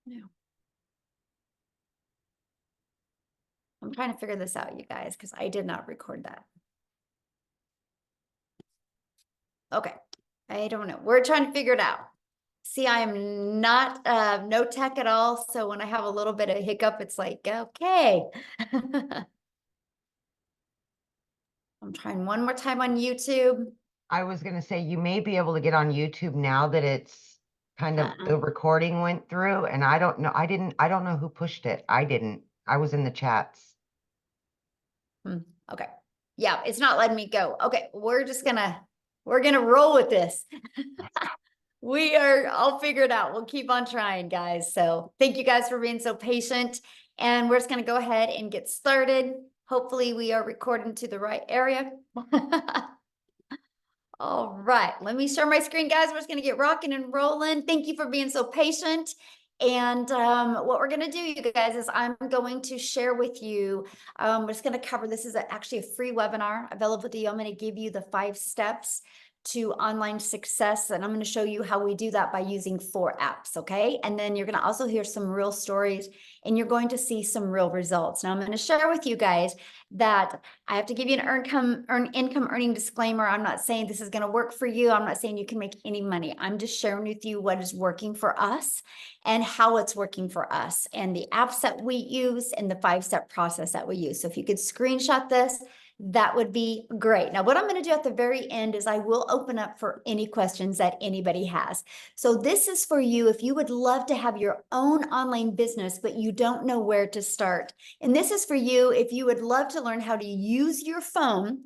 No. I'm trying to figure this out, you guys, because I did not record that. Okay. I don't know. We're trying to figure it out. See, I am not no tech at all. So when I have a little bit of hiccup, it's like, okay. I'm trying one more time on YouTube. I was going to say, you may be able to get on YouTube now that it's kind of the recording went through. And I don't know. I don't know who pushed it. I didn't. I was in the chats. Okay. Yeah, it's not letting me go. Okay. We're gonna roll with this. I'll figure it out. We'll keep on trying, guys. So thank you guys for being so patient. And we're just going to go ahead and get started. Hopefully we are recording to the right area. All right, let me share my screen, guys. We're just going to get rocking and rolling. Thank you for being so patient. And what we're going to do, you guys, is I'm going to share with you, we're just going to cover, this is actually a free webinar available to you. I'm going to give you the 5 steps to online success. And I'm going to show you how we do that by using 4 apps. Okay. And then you're going to also hear some real stories and you're going to see some real results. Now I'm going to share with you guys that I have to give you an income earning disclaimer. I'm not saying this is going to work for you. I'm not saying you can make any money. I'm just sharing with you what is working for us and how it's working for us and the apps that we use and the 5-step process that we use. So if you could screenshot this, that would be great. Now, what I'm going to do at the very end is I will open up for any questions that anybody has. So this is for you if you would love to have your own online business, but you don't know where to start. And this is for you if you would love to learn how to use your phone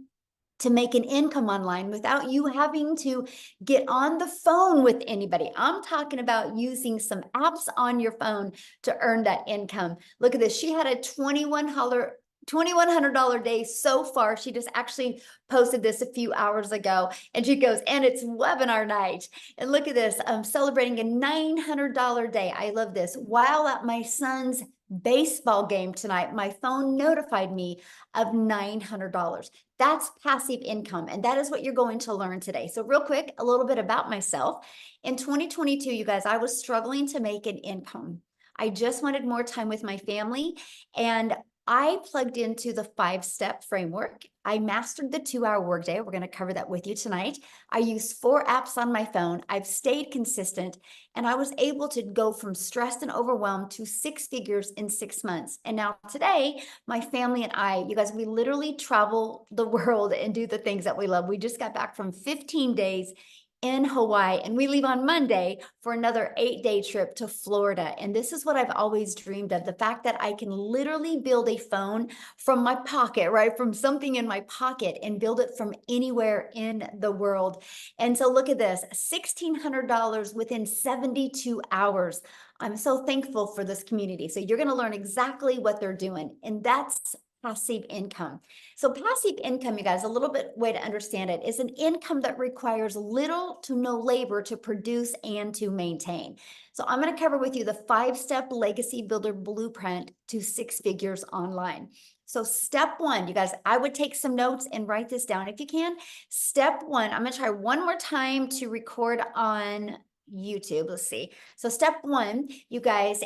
to make an income online without you having to get on the phone with anybody. I'm talking about using some apps on your phone to earn that income. Look at this. She had a $2,100 day so far. She just actually posted this a few hours ago and she goes, and it's webinar night. And look at this, I'm celebrating a $900 day. I love this. While at my son's baseball game tonight, my phone notified me of $900. That's passive income. And that is what you're going to learn today. So real quick, a little bit about myself. In 2022, you guys, I was struggling to make an income. I just wanted more time with my family and I plugged into the 5-step framework. I mastered the 2-hour workday. We're going to cover that with you tonight. I used 4 apps on my phone. I've stayed consistent and I was able to go from stressed and overwhelmed to 6 figures in 6 months. And now today, my family and I, you guys, we literally travel the world and do the things that we love. We just got back from 15 days in Hawaii, and we leave on Monday for another 8-day trip to Florida. And this is what I've always dreamed of, the fact that I can literally build a phone from my pocket, right? From something in my pocket and build it from anywhere in the world. And so look at this, $1,600 within 72 hours. I'm so thankful for this community. So you're going to learn exactly what they're doing. And that's passive income. So passive income, you guys, a little bit way to understand it is an income that requires little to no labor to produce and to maintain. So I'm going to cover with you the 5-step legacy builder blueprint to 6 figures online. So step 1, you guys, I would take some notes and write this down if you can. Step 1, I'm going to try one more time to record on YouTube. Let's see. So step 1, you guys,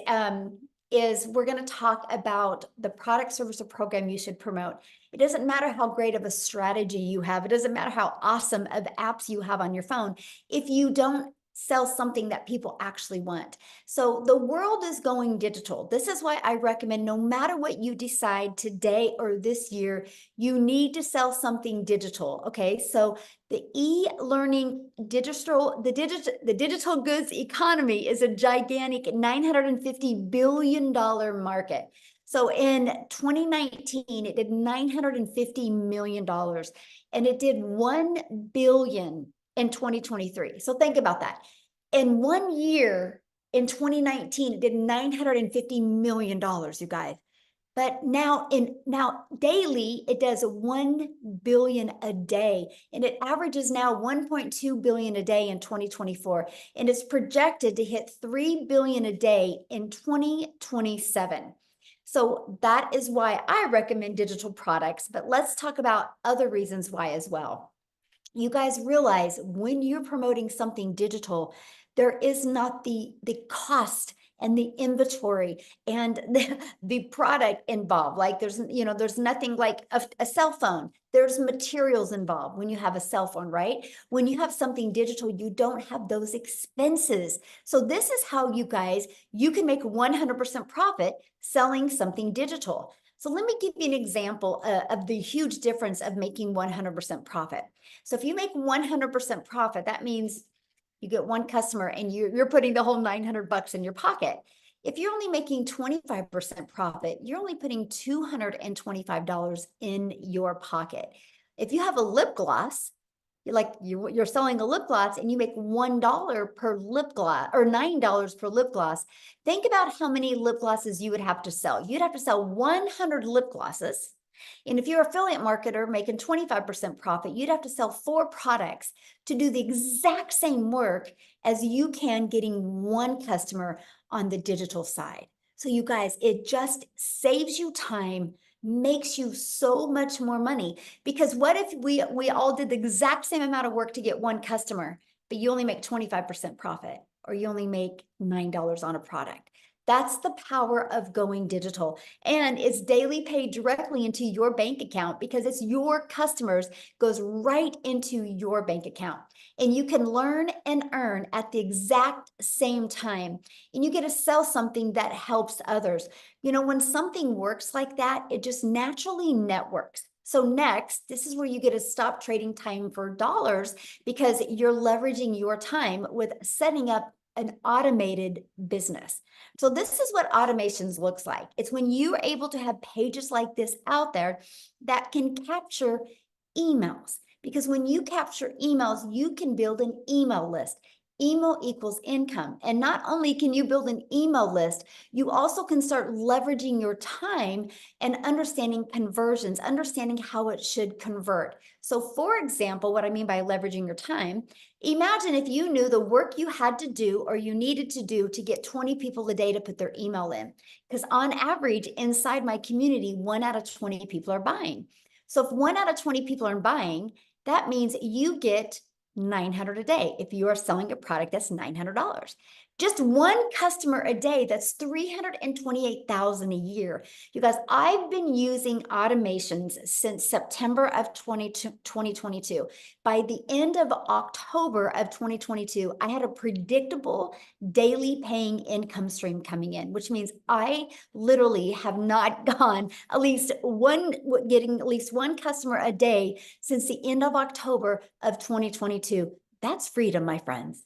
is we're going to talk about the product, service, or program you should promote. It doesn't matter how great of a strategy you have. It doesn't matter how awesome of apps you have on your phone. If you don't sell something that people actually want. So the world is going digital. This is why I recommend no matter what you decide today or this year, you need to sell something digital. Okay. So the e-learning the digital goods economy is a gigantic $950 billion market. So in 2019, it did $950 million and it did $1 billion in 2023. So think about that. In 1 year, in 2019, it did $950 million, you guys. But now daily, it does 1 billion a day. And it averages now 1.2 billion a day in 2024. And it's projected to hit 3 billion a day in 2027. So that is why I recommend digital products. But let's talk about other reasons why as well. You guys realize when you're promoting something digital, there is not the cost and the inventory and the product involved. Like there's nothing like a cell phone. There's materials involved when you have a cell phone, right? When you have something digital, you don't have those expenses. So this is how you can make 100% profit selling something digital. So let me give you an example of the huge difference of making 100% profit. So if you make 100% profit, that means you get one customer and you're putting the whole 900 bucks in your pocket. If you're only making 25% profit, you're only putting $225 in your pocket. If you have a lip gloss, you're selling a lip gloss and you make $1 per lip gloss or $9 per lip gloss. Think about how many lip glosses you would have to sell. You'd have to sell 100 lip glosses. And if you're an affiliate marketer making 25% profit, you'd have to sell 4 products to do the exact same work as you can getting one customer on the digital side. So you guys, it just saves you time, makes you so much more money. Because what if we all did the exact same amount of work to get one customer, but you only make 25% profit, or you only make $9 on a product? That's the power of going digital. And it's daily paid directly into your bank account because it's your customers, goes right into your bank account. And you can learn and earn at the exact same time. And you get to sell something that helps others. When something works like that, it just naturally networks. So next, this is where you get to stop trading time for dollars because you're leveraging your time with setting up an automated business. So this is what automations looks like. It's when you're able to have pages like this out there that can capture emails. Because when you capture emails, you can build an email list. Email equals income. And not only can you build an email list, you also can start leveraging your time and understanding conversions, understanding how it should convert. So for example, what I mean by leveraging your time, imagine if you knew the work you had to do or you needed to do to get 20 people a day to put their email in. Because on average, inside my community, 1 out of 20 people are buying. So if 1 out of 20 people are buying, that means you get 900 a day. If you are selling a product, that's $900. Just one customer a day, that's 328,000 a year. You guys, I've been using automations since September of 2022. By the end of October of 2022, I had a predictable daily paying income stream coming in, which means I literally have not gone getting at least one customer a day since the end of October of 2022. That's freedom, my friends.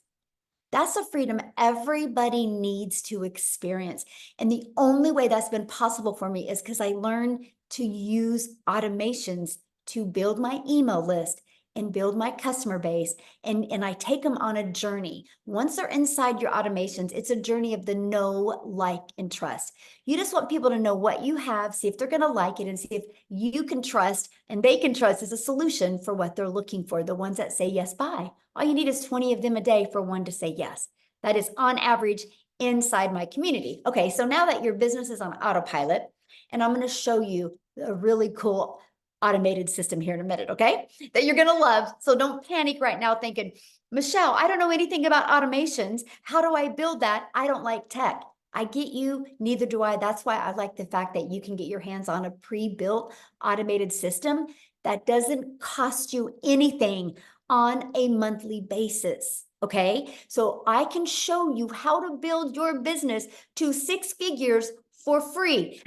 That's a freedom everybody needs to experience. And the only way that's been possible for me is because I learned to use automations to build my email list and build my customer base. And I take them on a journey. Once they're inside your automations, it's a journey of the know, like, and trust. You just want people to know what you have, see if they're going to like it, and see if you can trust and they can trust as a solution for what they're looking for, the ones that say yes, buy. All you need is 20 of them a day for one to say yes. That is on average inside my community. Okay, so now that your business is on autopilot, and I'm going to show you a really cool automated system here in a minute, okay? That you're going to love. So don't panic right now thinking, Michelle, I don't know anything about automations. How do I build that? I don't like tech. I get you, neither do I. That's why I like the fact that you can get your hands on a pre-built automated system that doesn't cost you anything on a monthly basis. Okay, so I can show you how to build your business to 6 figures for free.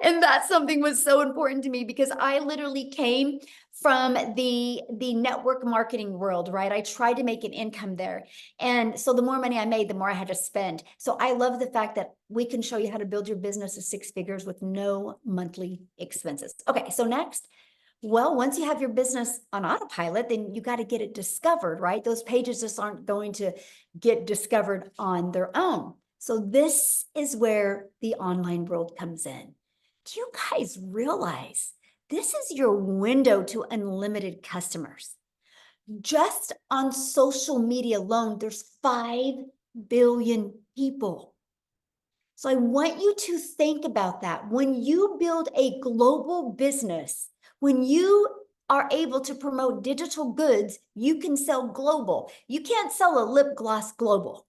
And that's something was so important to me because I literally came from the network marketing world, right? I tried to make an income there. And so the more money I made, the more I had to spend. So I love the fact that we can show you how to build your business to 6 figures with no monthly expenses. Okay, so next, well, once you have your business on autopilot, then you got to get it discovered, right? Those pages just aren't going to get discovered on their own. So this is where the online world comes in. Do you guys realize this is your window to unlimited customers? Just on social media alone, there's 5 billion people. So I want you to think about that. When you build a global business, when you are able to promote digital goods, you can sell global. You can't sell a lip gloss global.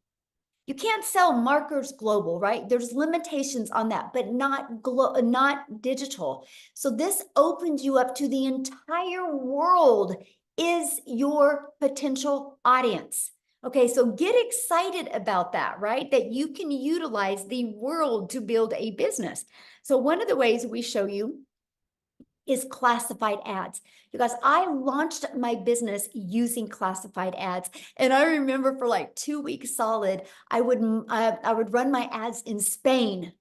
You can't sell markers global, right? There's limitations on that, but not digital. So this opens you up to the entire world is your potential audience. Okay, so get excited about that, right? That you can utilize the world to build a business. So one of the ways we show you is classified ads. You guys, I launched my business using classified ads. And I remember for like 2 weeks solid, I would run my ads in Spain.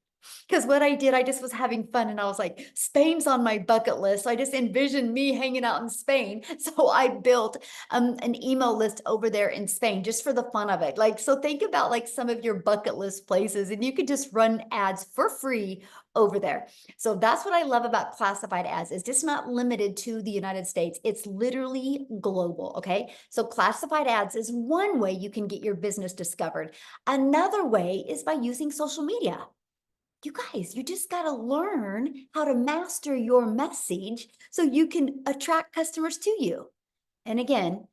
Because what I did, I just was having fun and I was like, Spain's on my bucket list. I just envisioned me hanging out in Spain. So I built an email list over there in Spain just for the fun of it. Like, so think about like some of your bucket list places and you could just run ads for free over there. So that's what I love about classified ads. It's just not limited to the United States. It's literally global, okay? So classified ads is one way you can get your business discovered. Another way is by using social media. You guys, you just got to learn how to master your message so you can attract customers to you. And again,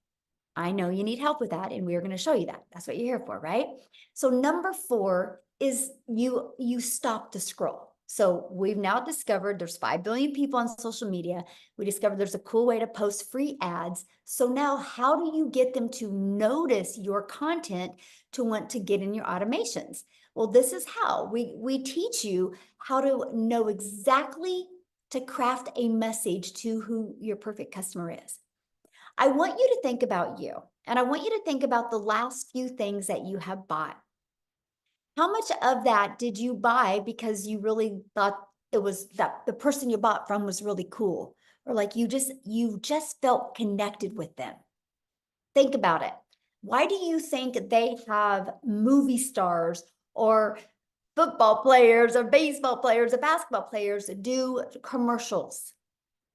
I know you need help with that, and we're going to show you that. That's what you're here for, right? So number 4 is you stop the scroll. So we've now discovered there's 5 billion people on social media. We discovered there's a cool way to post free ads. So now how do you get them to notice your content to want to get in your automations? Well, this is how we teach you how to know exactly to craft a message to who your perfect customer is. I want you to think about you, and I want you to think about the last few things that you have bought. How much of that did you buy because you really thought it was that the person you bought from was really cool, or like you just felt connected with them? Think about it. Why do you think they have movie stars or football players or baseball players or basketball players do commercials?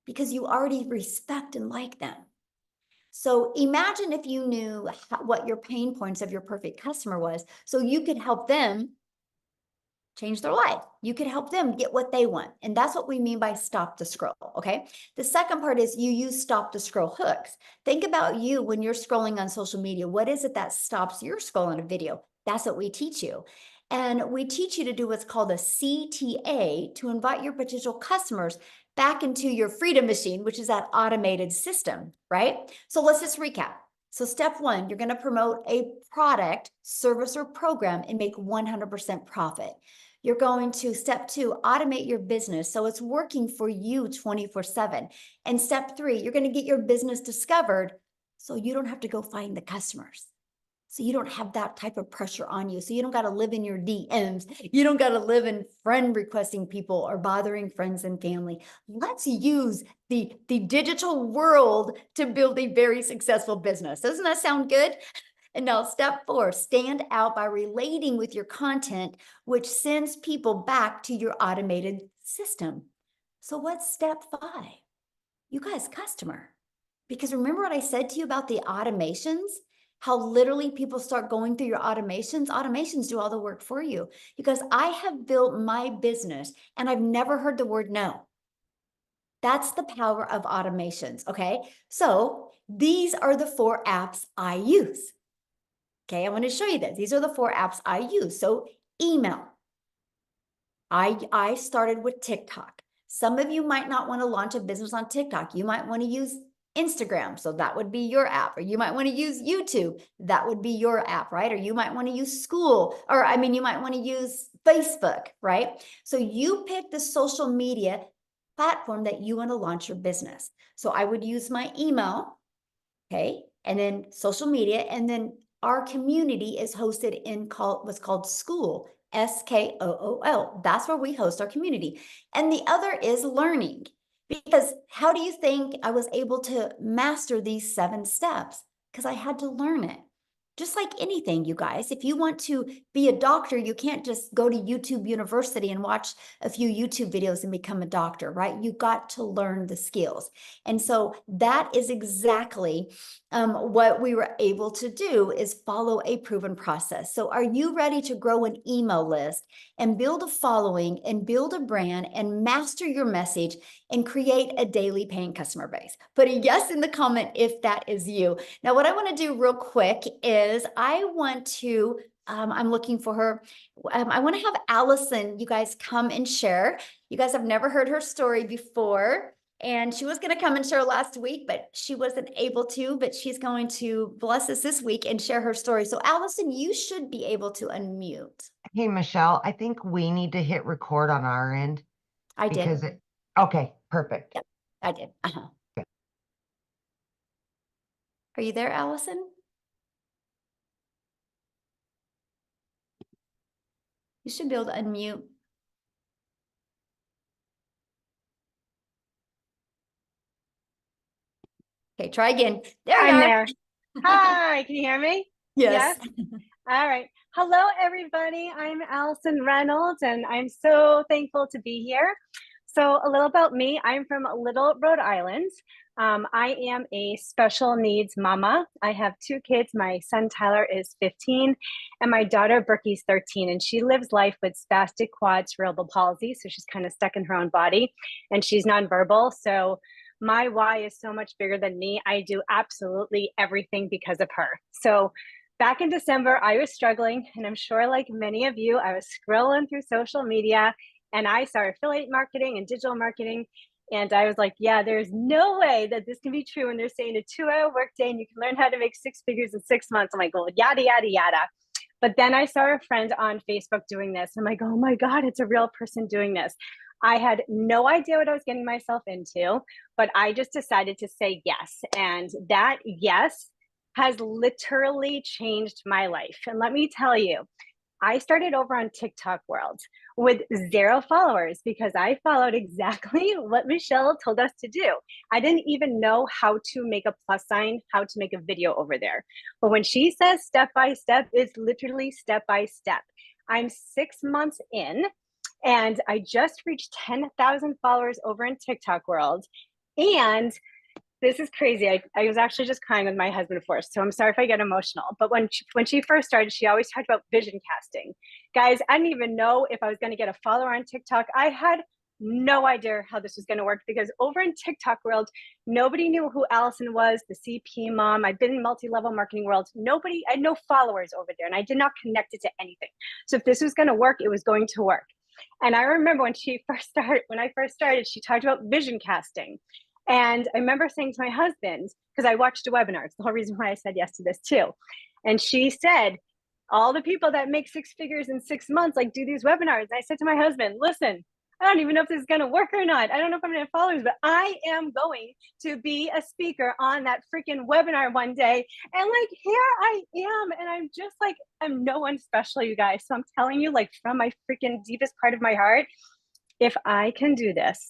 Because you already respect and like them. So imagine if you knew what your pain points of your perfect customer was, so you could help them change their life. You could help them get what they want. And that's what we mean by stop the scroll. Okay. The second part is you use stop the scroll hooks. Think about you when you're scrolling on social media. What is it that stops your scroll on a video? That's what we teach you. And we teach you to do what's called a CTA to invite your potential customers back into your freedom machine, which is that automated system, right? So let's just recap. So step 1, you're going to promote a product, service, or program and make 100% profit. You're going to step 2, automate your business so it's working for you 24/7. And step 3, you're going to get your business discovered so you don't have to go find the customers. So you don't have that type of pressure on you. So you don't got to live in your DMs. You don't got to live in friend requesting people or bothering friends and family. Let's use the digital world to build a very successful business. Doesn't that sound good? And now step 4, stand out by relating with your content, which sends people back to your automated system. So what's step 5? You guys, customer. Because remember what I said to you about the automations? How literally people start going through your automations. Automations do all the work for you. Because I have built my business and I've never heard the word no. That's the power of automations, okay? So these are the 4 apps I use. Okay, I want to show you this. These are the 4 apps I use. So email. I started with TikTok. Some of you might not want to launch a business on TikTok. You might want to use Instagram. So that would be your app. Or you might want to use YouTube. That would be your app, right? Or you might want to use you might want to use Facebook, right? So you pick the social media platform that you want to launch your business. So I would use my email, okay, and then social media, and then our community is hosted in what's called School, SKOOL. That's where we host our community. And the other is learning. Because how do you think I was able to master these 7 steps? Because I had to learn it. Just like anything, you guys, if you want to be a doctor, you can't just go to YouTube University and watch a few YouTube videos and become a doctor, right? You got to learn the skills. And so that is exactly what we were able to do is follow a proven process. So are you ready to grow an email list and build a following and build a brand and master your message and create a daily paying customer base? Put a yes in the comment if that is you. Now, what I want to do real quick is I want to I'm looking for her. I want to have Allison, you guys come and share. You guys have never heard her story before. And she was going to come and share last week, but she wasn't able to, but she's going to bless us this week and share her story. So Allison, you should be able to unmute. Hey, Michelle, I think we need to hit record on our end I because did. okay, perfect. Yep, I did. Are you there, Allison? You should be able to unmute. Okay, try again. There you I'm are. there. Hi, can you hear me? Yes. All right. Hello, everybody. I'm Allison Reynolds, and I'm so thankful to be here. So, a little about me. I'm from Little, Rhode Island. I am a special needs mama. I have 2 kids. My son Tyler is 15, and my daughter Berkey's 13. And she lives life with spastic quad cerebral palsy. So she's kind of stuck in her own body, and she's nonverbal. So my why is so much bigger than me. I do absolutely everything because of her. So back in December, I was struggling, and I'm sure like many of you, I was scrolling through social media and I saw affiliate marketing and digital marketing. And I was like, yeah, there's no way that this can be true. And they're saying a 2-hour workday and you can learn how to make 6 figures in 6 months. I'm like, well, yada, yada, yada. But then I saw a friend on Facebook doing this. I'm like, oh my God, it's a real person doing this. I had no idea what I was getting myself into, but I just decided to say yes. And that yes has literally changed my life. And let me tell you, I started over on TikTok world with 0 followers because I followed exactly what Michelle told us to do. I didn't even know how to make a plus sign, how to make a video over there. But when she says step by step, it's literally step by step. I'm 6 months in and I just reached 10,000 followers over in TikTok world. And this is crazy. I was actually just crying with my husband first, so I'm sorry if I get emotional. But when she first started, she always talked about vision casting. Guys, I didn't even know if I was going to get a follower on TikTok. I had no idea how this was going to work because over in TikTok world, nobody knew who Allison was, the CP mom. I've been in multi-level marketing world. Nobody, I had no followers over there, and I did not connect it to anything. So if this was going to work, it was going to work. And I remember when I first started, she talked about vision casting. And I remember saying to my husband, because I watched a webinar, it's the whole reason why I said yes to this too. And she said, all the people that make 6 figures in 6 months, like do these webinars. And I said to my husband, listen, I don't even know if this is going to work or not. I don't know if I'm going to have followers, but I am going to be a speaker on that freaking webinar one day. And like, here I am. And I'm just like, I'm no one special, you guys. So I'm telling you, like, from my freaking deepest part of my heart, if I can do this,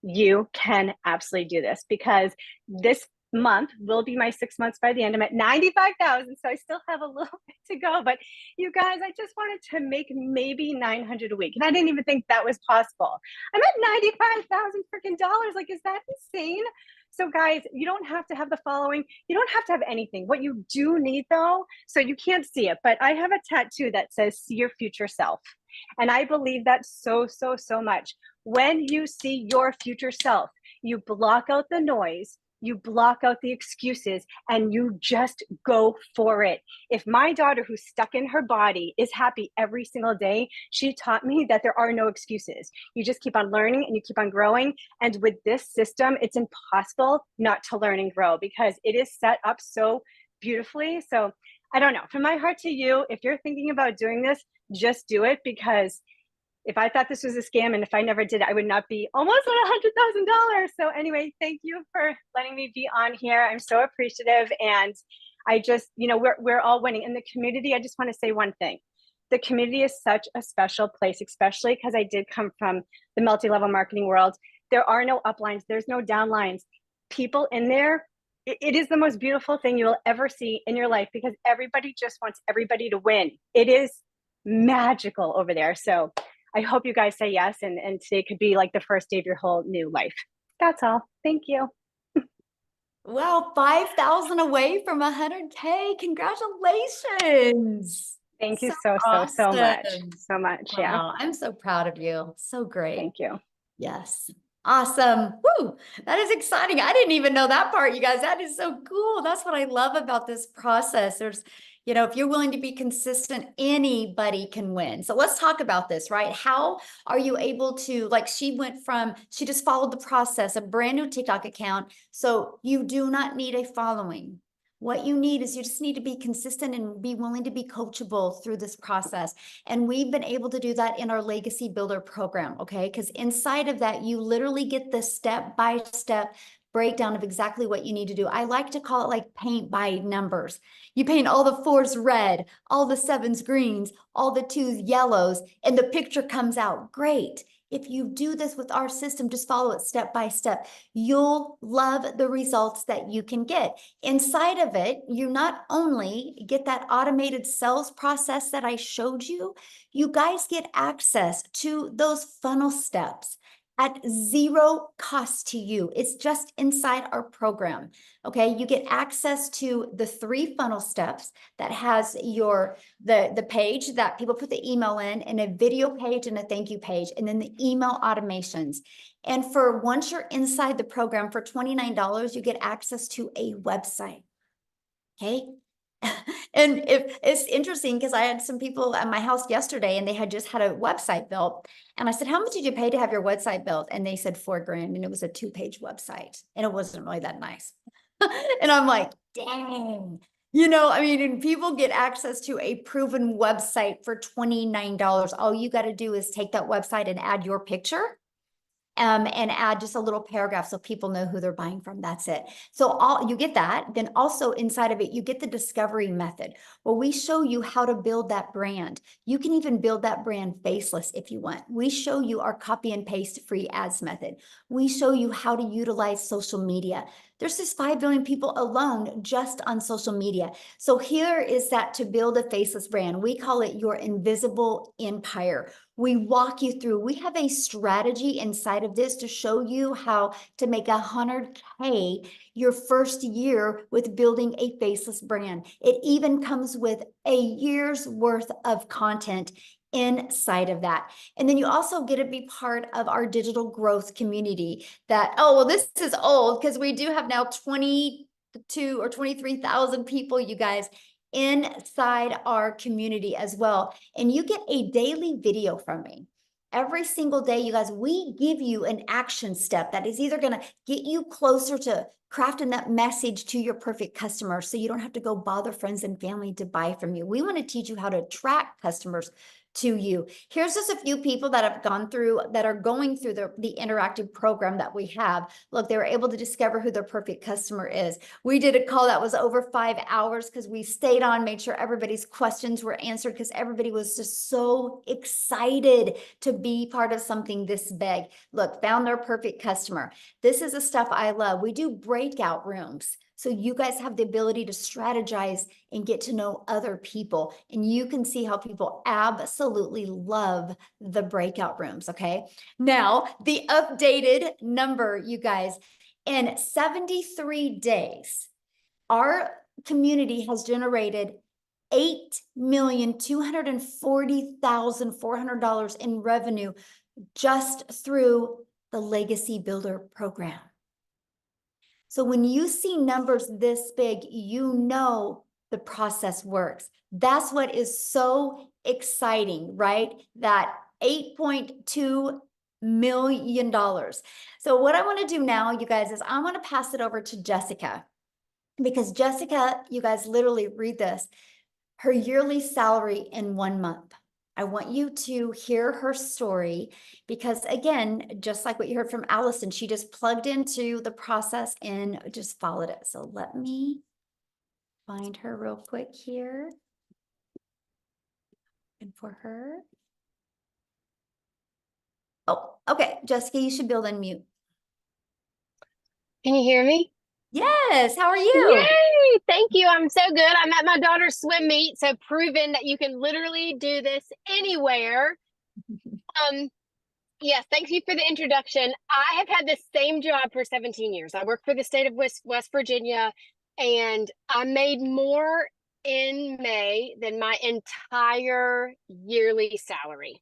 you can absolutely do this because this month will be my 6 months by the end. I'm at 95,000, so I still have a little bit to go. But you guys, I just wanted to make maybe 900 a week, and I didn't even think that was possible. I'm at 95,000 freaking dollars. Like, is that insane? So guys, you don't have to have the following. You don't have to have anything. What you do need though, so you can't see it, but I have a tattoo that says see your future self. And I believe that so, so, so much. When you see your future self, you block out the noise, you block out the excuses, and you just go for it. If my daughter, who's stuck in her body, is happy every single day, she taught me that there are no excuses. You just keep on learning and you keep on growing. And with this system, it's impossible not to learn and grow because it is set up so beautifully. So I don't know, from my heart to you, if you're thinking about doing this, just do it because if I thought this was a scam and if I never did it, I would not be almost at $100,000. So anyway, thank you for letting me be on here. I'm so appreciative. And I just, we're all winning. In the community, I just want to say one thing. The community is such a special place, especially because I did come from the multi-level marketing world. There are no uplines. There's no downlines. People in there, it is the most beautiful thing you will ever see in your life because everybody just wants everybody to win. It is magical over there. So I hope you guys say yes, and today could be like the first day of your whole new life. That's all. Thank you. Wow, 5,000 away from 100K. Congratulations. Thank you So so much. awesome. So much. Yeah. Wow, I'm so proud of you. So great. Thank you. Yes. Awesome. Woo. That is exciting. I didn't even know that part, you guys. That is so cool. That's what I love about this process. There's, You know, if you're willing to be consistent, anybody can win. So let's talk about this, right? How are you able to, like, she just followed the process, a brand new TikTok account. So you do not need a following. What you need is you just need to be consistent and be willing to be coachable through this process. And we've been able to do that in our Legacy Builder program, okay? Because inside of that, you literally get the step-by-step breakdown of exactly what you need to do. I like to call it like paint by numbers. You paint all the 4s red, all the 7s greens, all the 2s yellows, and the picture comes out great. If you do this with our system, just follow it step by step. You'll love the results that you can get. Inside of it, you not only get that automated sales process that I showed you, you guys get access to those funnel steps at zero cost to you. It's just inside our program. Okay, you get access to the 3 funnel steps that has the page that people put the email in, and a video page and a thank you page, and then the email automations. And for once you're inside the program for $29, you get access to a website. Okay. And if it's interesting, because I had some people at my house yesterday and they had just had a website built. And I said, how much did you pay to have your website built? And they said $4,000, and it was a 2-page website, and it wasn't really that nice. And I'm like, dang, you know, I mean, and people get access to a proven website for $29. All you got to do is take that website and add your picture. And add just a little paragraph so people know who they're buying from. That's it. So you get that. Then also inside of it, you get the discovery method, where we show you how to build that brand. You can even build that brand faceless if you want. We show you our copy and paste free ads method. We show you how to utilize social media. There's just 5 billion people alone just on social media. So here is that to build a faceless brand. We call it your invisible empire. We walk you through, we have a strategy inside of this to show you how to make 100K your first year with building a faceless brand. It even comes with a year's worth of content inside of that. And then you also get to be part of our digital growth community that, oh, well, this is old because we do have now 22 or 23,000 people, you guys, inside our community as well. And you get a daily video from me. Every single day, you guys, we give you an action step that is either going to get you closer to crafting that message to your perfect customer so you don't have to go bother friends and family to buy from you. We want to teach you how to attract customers to you. Here's just a few people that have gone through, that are going through the interactive program that we have. Look, they were able to discover who their perfect customer is. We did a call that was over 5 hours because we stayed on, made sure everybody's questions were answered, because everybody was just so excited to be part of something this big. Look, found their perfect customer. This is the stuff I love. We do breakout rooms, so you guys have the ability to strategize and get to know other people. And you can see how people absolutely love the breakout rooms, okay? Now, the updated number, you guys, in 73 days, our community has generated $8,240,400 in revenue just through the Legacy Builder program. So when you see numbers this big, you know the process works. That's what is so exciting, right? That $8.2 million. So what I want to do now, you guys, is I want to pass it over to Jessica, because Jessica, you guys, literally read this, her yearly salary in 1 month. I want you to hear her story, because again, just like what you heard from Allison, she just plugged into the process and just followed it. So let me find her real quick here. And for her. Oh, okay. Jessica, you should build unmute. Can you hear me? Yes. How are you? Yay! Thank you. I'm so good. I'm at my daughter's swim meet, so proving that you can literally do this anywhere. Yes, thank you for the introduction. I have had the same job for 17 years. I work for the state of West Virginia, and I made more in May than my entire yearly salary.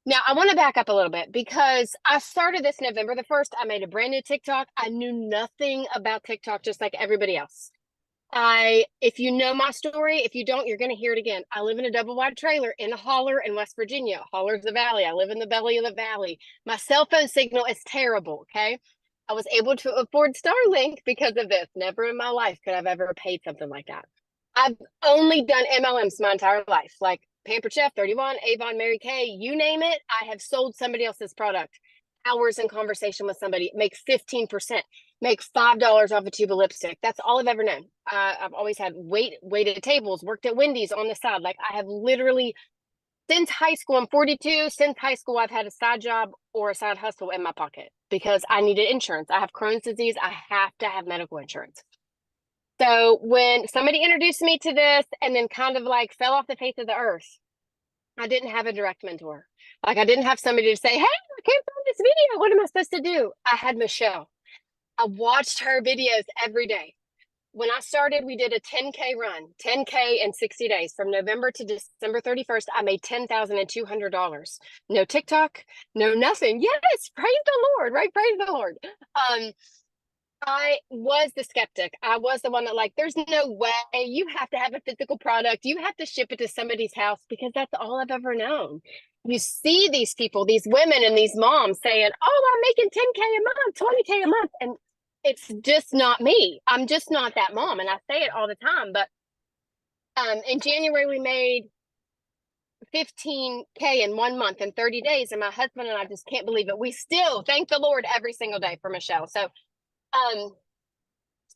Now, I want to back up a little bit, because I started this November the 1st. I made a brand new TikTok. I knew nothing about TikTok, just like everybody else. If you know my story, if you don't, you're going to hear it again. I live in a double wide trailer in a holler in West Virginia. Holler's the valley. I live in the belly of the valley. My cell phone signal is terrible. Okay. I was able to afford Starlink because of this. Never in my life could I've ever paid something like that. I've only done MLMs my entire life, like Pampered Chef, 31, Avon, Mary Kay, you name it. I have sold somebody else's product. Hours in conversation with somebody, make 15%, make $5 off a tube of lipstick. That's all I've ever known. I've always had waited tables, worked at Wendy's on the side. Like I have literally, since high school, I'm 42. Since high school, I've had a side job or a side hustle in my pocket because I needed insurance. I have Crohn's disease. I have to have medical insurance. So when somebody introduced me to this and then kind of like fell off the face of the earth, I didn't have a direct mentor. Like I didn't have somebody to say, hey, I came from this video. What am I supposed to do? I had Michelle. I watched her videos every day. When I started, we did a 10K run, 10K in 60 days. From November to December 31st, I made $10,200. No TikTok, no nothing. Yes, praise the Lord, right? Praise the Lord. I was the skeptic. I was the one that like, there's no way you have to have a physical product. You have to ship it to somebody's house because that's all I've ever known. You see these people, these women and these moms saying, oh, I'm making 10K a month, 20K a month. And it's just not me. I'm just not that mom. And I say it all the time. But in January, we made 15K in 1 month in 30 days. And my husband and I just can't believe it. We still thank the Lord every single day for Michelle. So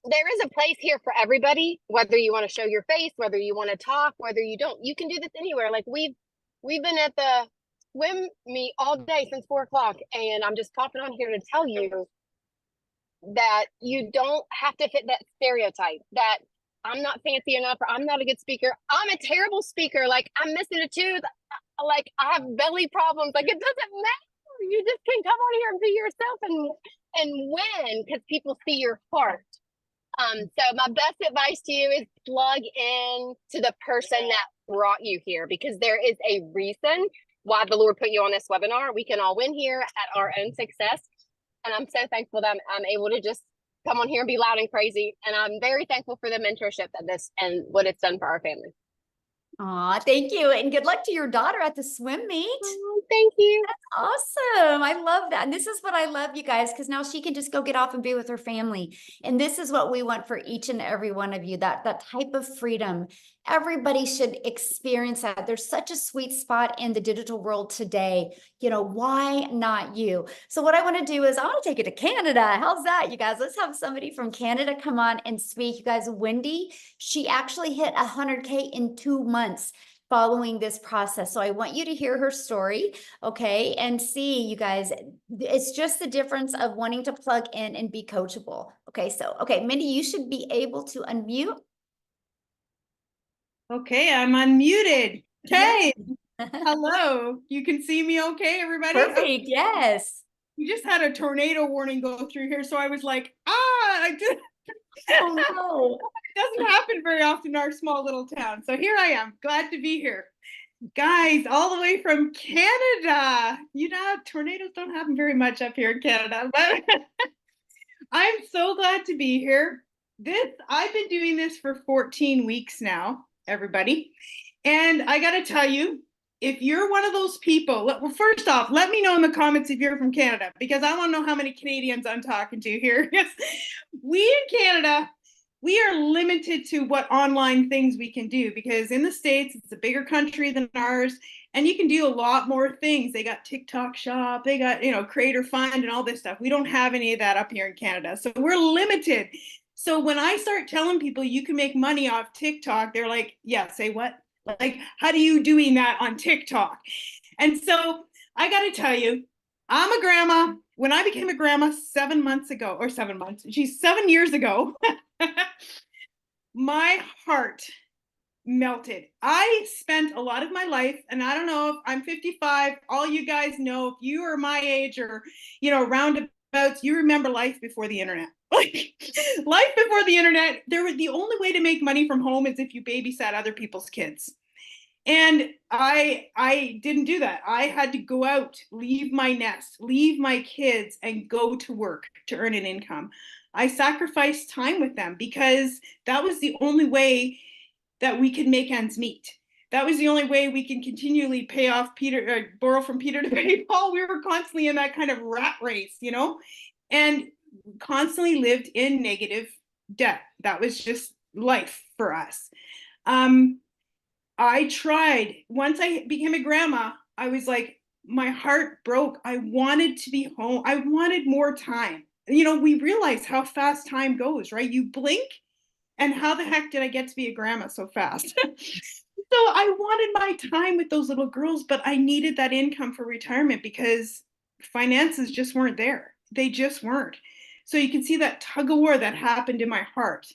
there is a place here for everybody, whether you want to show your face, whether you want to talk, whether you don't. You can do this anywhere. Like we've been at the swim meet all day since 4 o'clock, and I'm just popping on here to tell you that you don't have to fit that stereotype that I'm not fancy enough or I'm not a good speaker. I'm a terrible speaker. Like I'm missing a tooth. Like I have belly problems. Like it doesn't matter. You just can come on here and be yourself and win because people see your heart. So my best advice to you is plug in to the person that brought you here because there is a reason why the Lord put you on this webinar. We can all win here at our own success. And I'm so thankful that I'm able to just come on here and be loud and crazy. And I'm very thankful for the mentorship that this and what it's done for our family. Aw, thank you. And good luck to your daughter at the swim meet. Oh, thank you. That's awesome. I love that. And this is what I love, you guys, because now she can just go get off and be with her family. And this is what we want for each and every one of you, that type of freedom. Everybody should experience that. There's such a sweet spot in the digital world today. You know, why not you? So what I want to do is I want to take it to Canada. How's that, you guys? Let's have somebody from Canada come on and speak. You guys, Wendy, she actually hit 100K in 2 months following this process. So I want you to hear her story, okay, and see, you guys, it's just the difference of wanting to plug in and be coachable. Okay, so, okay, Mindy, you should be able to unmute. Okay, I'm unmuted. Okay, hello. You can see me okay, everybody? Perfect, yes. We just had a tornado warning go through here, so I was like, I did. Oh no. It doesn't happen very often in our small little town. So here I am, glad to be here. Guys, all the way from Canada. You know, tornadoes don't happen very much up here in Canada, but I'm so glad to be here. I've been doing this for 14 weeks now, everybody. And I got to tell you, if you're one of those people, well, first off, let me know in the comments if you're from Canada, because I want to know how many Canadians I'm talking to here. We in Canada, we are limited to what online things we can do, because in the States, it's a bigger country than ours, and you can do a lot more things. They got TikTok Shop, they got, Creator Fund and all this stuff. We don't have any of that up here in Canada. So we're limited. So when I start telling people you can make money off TikTok, they're like, yeah, say what? Like, how do you doing that on TikTok? And so I got to tell you, I'm a grandma. When I became a grandma 7 months ago, or 7 months, 7 years ago, my heart melted. I spent a lot of my life, and I don't know if I'm 55, all you guys know, if you are my age or, roundabouts, you remember life before the internet. Like life before the internet, the only way to make money from home is if you babysat other people's kids. And I didn't do that. I had to go out, leave my nest, leave my kids, and go to work to earn an income. I sacrificed time with them because that was the only way that we could make ends meet. That was the only way we can continually pay off Peter, borrow from Peter to pay Paul. We were constantly in that kind of rat race, you know, and constantly lived in negative debt. That was just life for us. I tried. Once I became a grandma, I was like, my heart broke. I wanted to be home. I wanted more time. You know, we realize how fast time goes, right? You blink, and how the heck did I get to be a grandma so fast? So I wanted my time with those little girls, but I needed that income for retirement because finances just weren't there. They just weren't. So you can see that tug of war that happened in my heart.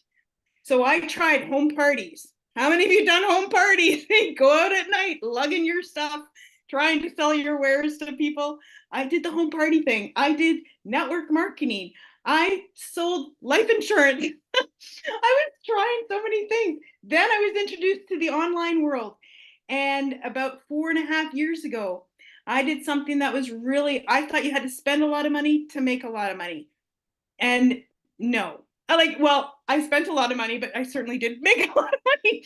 So I tried home parties. How many of you done home parties? Go out at night, lugging your stuff, trying to sell your wares to people. I did the home party thing. I did network marketing. I sold life insurance. I was trying so many things. Then I was introduced to the online world. And about 4.5 years ago, I did something that was really, I thought you had to spend a lot of money to make a lot of money. And no, I spent a lot of money, but I certainly did make a lot of money.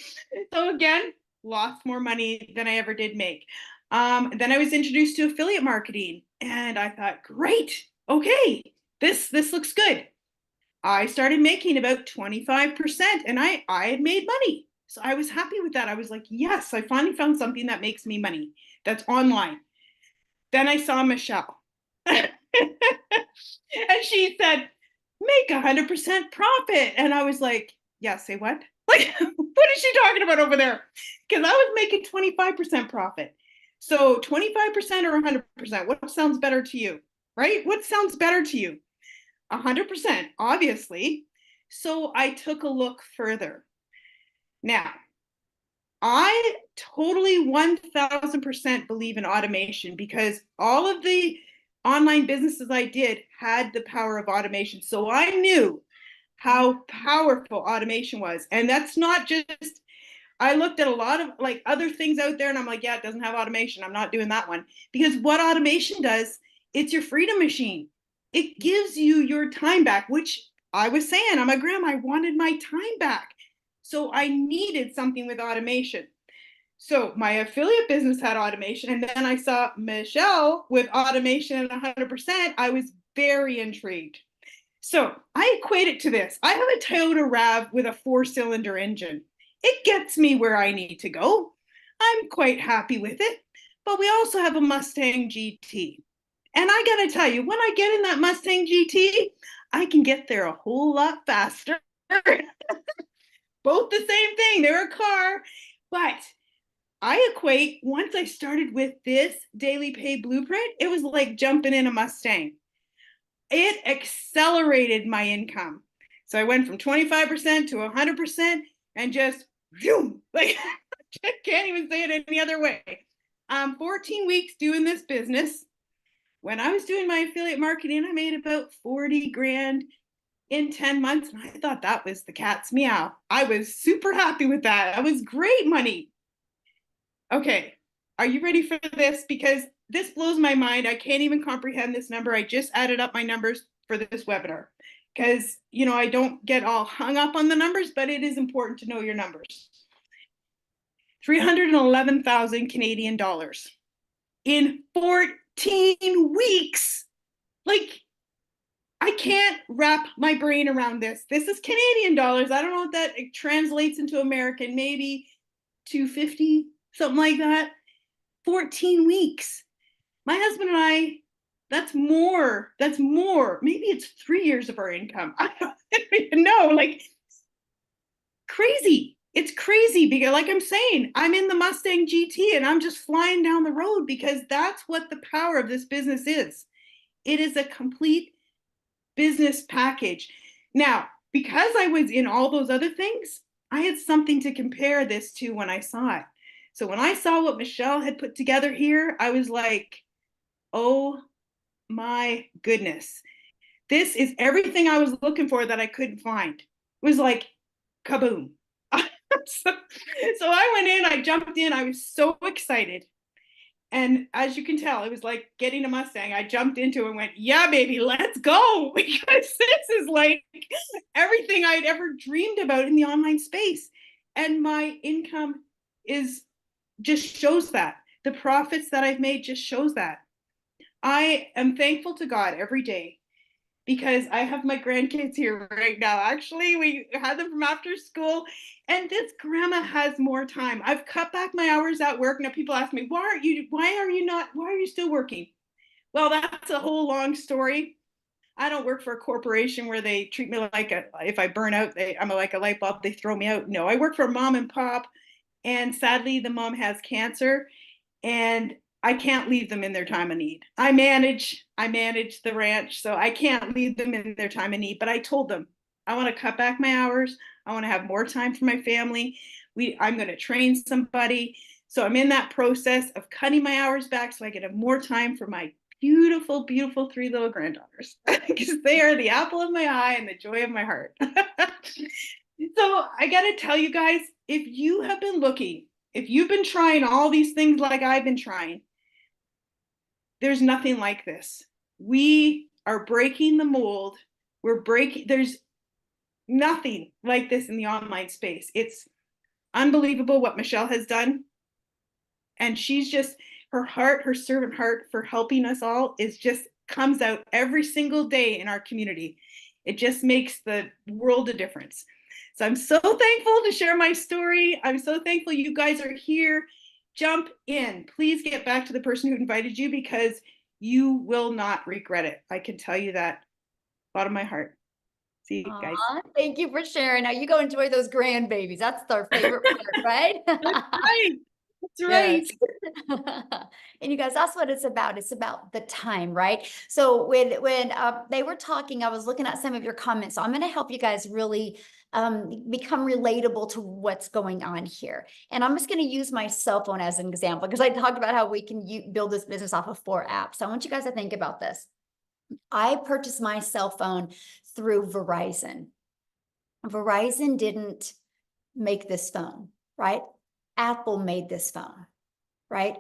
So again, lost more money than I ever did make. Then I was introduced to affiliate marketing, and I thought, great, okay, this looks good. I started making about 25%, and I had made money. So I was happy with that. I was like, yes, I finally found something that makes me money that's online. Then I saw Michelle. And she said, make 100% profit. And I was like, yeah, say what? Like, what is she talking about over there? Because I was making 25% profit. So 25% or 100%, what sounds better to you, right? What sounds better to you? 100%, obviously. So I took a look further. Now, I totally 1000% believe in automation because all of the online businesses I did had the power of automation. So I knew how powerful automation was. And that's not just, I looked at a lot of like other things out there and I'm like, yeah, it doesn't have automation. I'm not doing that one. Because what automation does, it's your freedom machine. It gives you your time back, which I was saying, I'm a grandma, I wanted my time back. So I needed something with automation. So my affiliate business had automation, and then I saw Michelle with automation at 100%. I was very intrigued. So I equate it to this. I have a Toyota RAV with a 4-cylinder engine. It gets me where I need to go. I'm quite happy with it. But we also have a Mustang GT. And I gotta tell you, when I get in that Mustang GT, I can get there a whole lot faster. Both the same thing, they're a car. But I equate, once I started with this daily pay blueprint, it was like jumping in a Mustang. It accelerated my income. So I went from 25% to 100% and just, boom, like, I can't even say it any other way. 14 weeks doing this business. When I was doing my affiliate marketing, I made about 40 grand in 10 months. And I thought that was the cat's meow. I was super happy with that. That was great money. Okay, are you ready for this? Because this blows my mind. I can't even comprehend this number. I just added up my numbers for this webinar because, you know, I don't get all hung up on the numbers, but it is important to know your numbers. 311,000 Canadian dollars in 14 weeks. Like, I can't wrap my brain around this. This is Canadian dollars. I don't know what that translates into American, maybe 250, something like that. 14 weeks. My husband and I, that's more. Maybe it's 3 years of our income. I don't even know. Like, crazy. It's crazy because, like I'm saying, I'm in the Mustang GT and I'm just flying down the road because that's what the power of this business is. It is a complete business package. Now, because I was in all those other things, I had something to compare this to when I saw it. So when I saw what Michelle had put together here, I was like, oh my goodness. This is everything I was looking for that I couldn't find. It was like, kaboom. So I went in, I jumped in, I was so excited. And as you can tell, it was like getting a Mustang. I jumped into it and went, yeah, baby, let's go. Because this is like everything I'd ever dreamed about in the online space. And my income is just shows that. The profits that I've made just shows that. I am thankful to God every day because I have my grandkids here right now. Actually, we had them from after school, and this grandma has more time. I've cut back my hours at work. Now people ask me, why are you still working? Well, that's a whole long story. I don't work for a corporation where they treat me like if I burn out, I'm like a light bulb, they throw me out. No, I work for mom and pop, and sadly the mom has cancer, and I can't leave them in their time of need. I manage the ranch, so I can't leave them in their time of need. But I told them I want to cut back my hours. I want to have more time for my family. I'm going to train somebody. So I'm in that process of cutting my hours back so I can have more time for my beautiful, beautiful 3 little granddaughters because they are the apple of my eye and the joy of my heart. So I got to tell you guys, if you have been looking, if you've been trying all these things like I've been trying, there's nothing like this. We are breaking the mold. There's nothing like this in the online space. It's unbelievable what Michelle has done. And she's just, her heart, her servant heart for helping us all is just comes out every single day in our community. It just makes the world a difference. So I'm so thankful to share my story. I'm so thankful you guys are here. Jump in. Please get back to the person who invited you because you will not regret it. I can tell you that, bottom of my heart. See you guys. Thank you for sharing. Now you go enjoy those grandbabies. That's our favorite part, right? That's right. That's right. Yes. And you guys, that's what it's about. It's about the time, right? So when they were talking, I was looking at some of your comments. So I'm going to help you guys really become relatable to what's going on here. And I'm just going to use my cell phone as an example because I talked about how we can build this business off of 4 apps. So I want you guys to think about this. I purchased my cell phone through Verizon. Verizon didn't make this phone, right? Apple made this phone, right?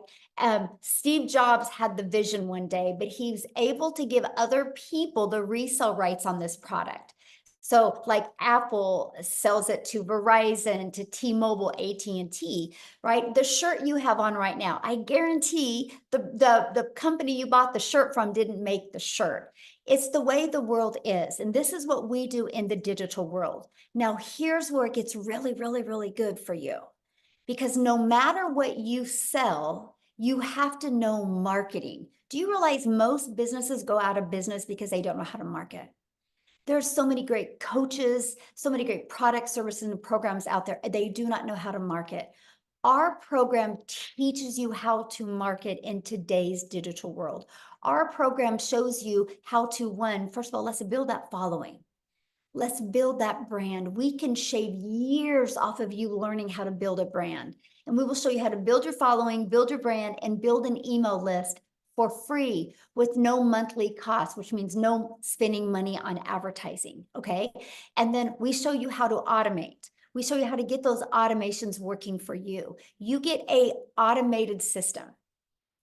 Steve Jobs had the vision one day, but he was able to give other people the resale rights on this product. So like Apple sells it to Verizon, to T-Mobile, AT&T, right? The shirt you have on right now, I guarantee the company you bought the shirt from didn't make the shirt. It's the way the world is. And this is what we do in the digital world. Now, here's where it gets really, really, really good for you. Because no matter what you sell, you have to know marketing. Do you realize most businesses go out of business because they don't know how to market? There's so many great coaches, so many great products, services, and programs out there. They do not know how to market. Our program teaches you how to market in today's digital world. Our program shows you how to, first of all, let's build that following. Let's build that brand. We can shave years off of you learning how to build a brand. And we will show you how to build your following, build your brand, and build an email list for free with no monthly cost, which means no spending money on advertising, okay? And then we show you how to automate. We show you how to get those automations working for you. You get an automated system.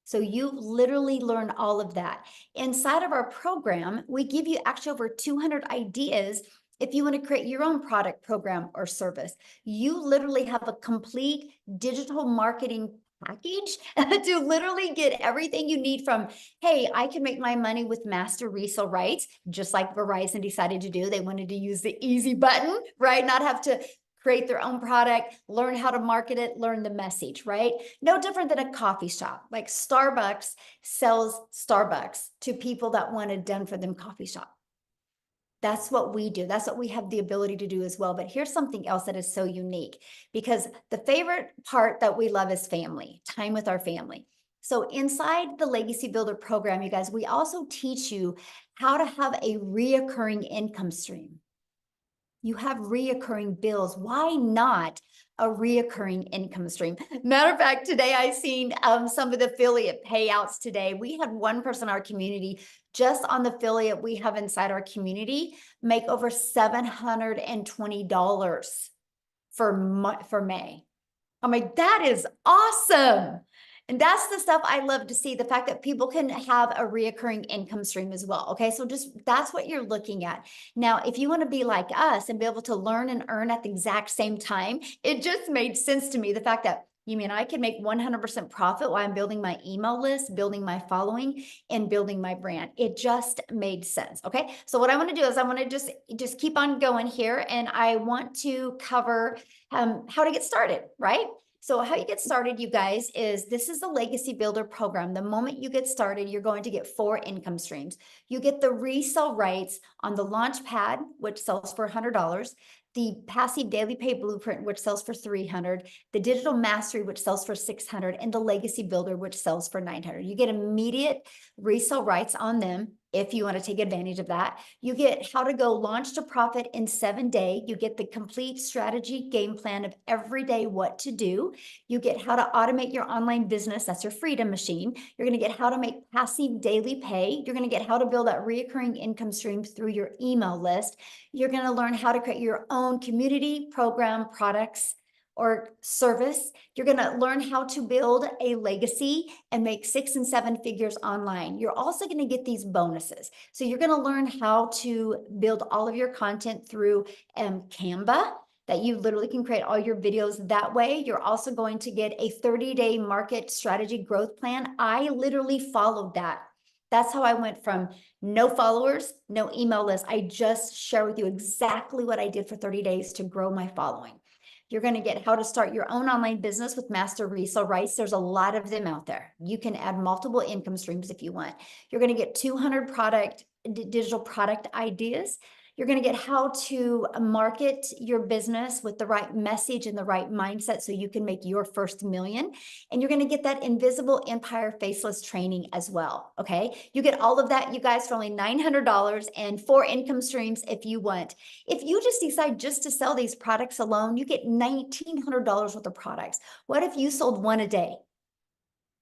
So you literally learn all of that. Inside of our program, we give you actually over 200 ideas if you want to create your own product, program, or service. You literally have a complete digital marketing package to literally get everything you need from, hey, I can make my money with master resale rights, just like Verizon decided to do. They wanted to use the easy button, right? Not have to create their own product, learn how to market it, learn the message, right? No different than a coffee shop. Like Starbucks sells Starbucks to people that want a done for them coffee shop. That's what we do. That's what we have the ability to do as well. But here's something else that is so unique, because the favorite part that we love is family, time with our family. So inside the Legacy Builder program, you guys, we also teach you how to have a reoccurring income stream. You have reoccurring bills. Why not a reoccurring income stream? Matter of fact, today I seen some of the affiliate payouts today. We had one person in our community, just on the affiliate we have inside our community, make over $720 for May. I'm like, that is awesome. And that's the stuff I love to see, the fact that people can have a reoccurring income stream as well. Okay. So just that's what you're looking at. Now, if you want to be like us and be able to learn and earn at the exact same time, it just made sense to me. The fact that you mean I can make 100% profit while I'm building my email list, building my following, and building my brand. It just made sense. Okay. So what I want to do is I want to just keep on going here, and I want to cover how to get started, right? So how you get started, you guys, is this is the Legacy Builder program. The moment you get started, you're going to get 4 income streams. You get the resale rights on the launch pad, which sells for $100, the passive daily pay blueprint, which sells for $300, the digital mastery, which sells for $600, and the Legacy Builder, which sells for $900. You get immediate resale rights on them if you want to take advantage of that. You get how to go launch to profit in 7 days. You get the complete strategy game plan of every day what to do. You get how to automate your online business. That's your freedom machine. You're going to get how to make passive daily pay. You're going to get how to build that reoccurring income stream through your email list. You're going to learn how to create your own community, program, products, or service. You're going to learn how to build a legacy and make 6 and 7 figures online. You're also going to get these bonuses. So you're going to learn how to build all of your content through Canva, that you literally can create all your videos that way. You're also going to get a 30-day market strategy growth plan. I literally followed that. That's how I went from no followers, no email list. I just share with you exactly what I did for 30 days to grow my following. You're going to get how to start your own online business with master resale rights. There's a lot of them out there. You can add multiple income streams if you want. You're going to get 200 digital product ideas. You're going to get how to market your business with the right message and the right mindset so you can make your first million. And you're going to get that invisible empire faceless training as well. Okay. You get all of that, you guys, for only $900 and 4 income streams if you want. If you just decide just to sell these products alone, you get $1,900 worth of products. What if you sold one a day?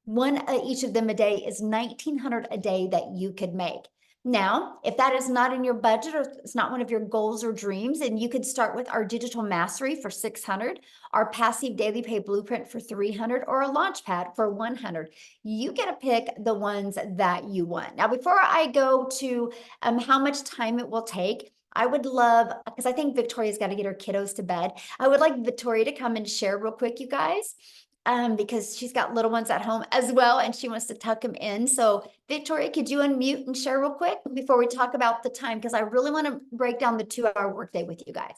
One each of them a day is $1,900 a day that you could make. Now, if that is not in your budget or it's not one of your goals or dreams, and you could start with our digital mastery for $600, our passive daily pay blueprint for $300, or a launch pad for $100. You get to pick the ones that you want. Now, before I go to how much time it will take, I would love, because I think Victoria's got to get her kiddos to bed. I would like Victoria to come and share real quick, you guys. Because she's got little ones at home as well, and she wants to tuck them in. So Victoria, could you unmute and share real quick before we talk about the time? Because I really want to break down the 2-hour workday with you guys.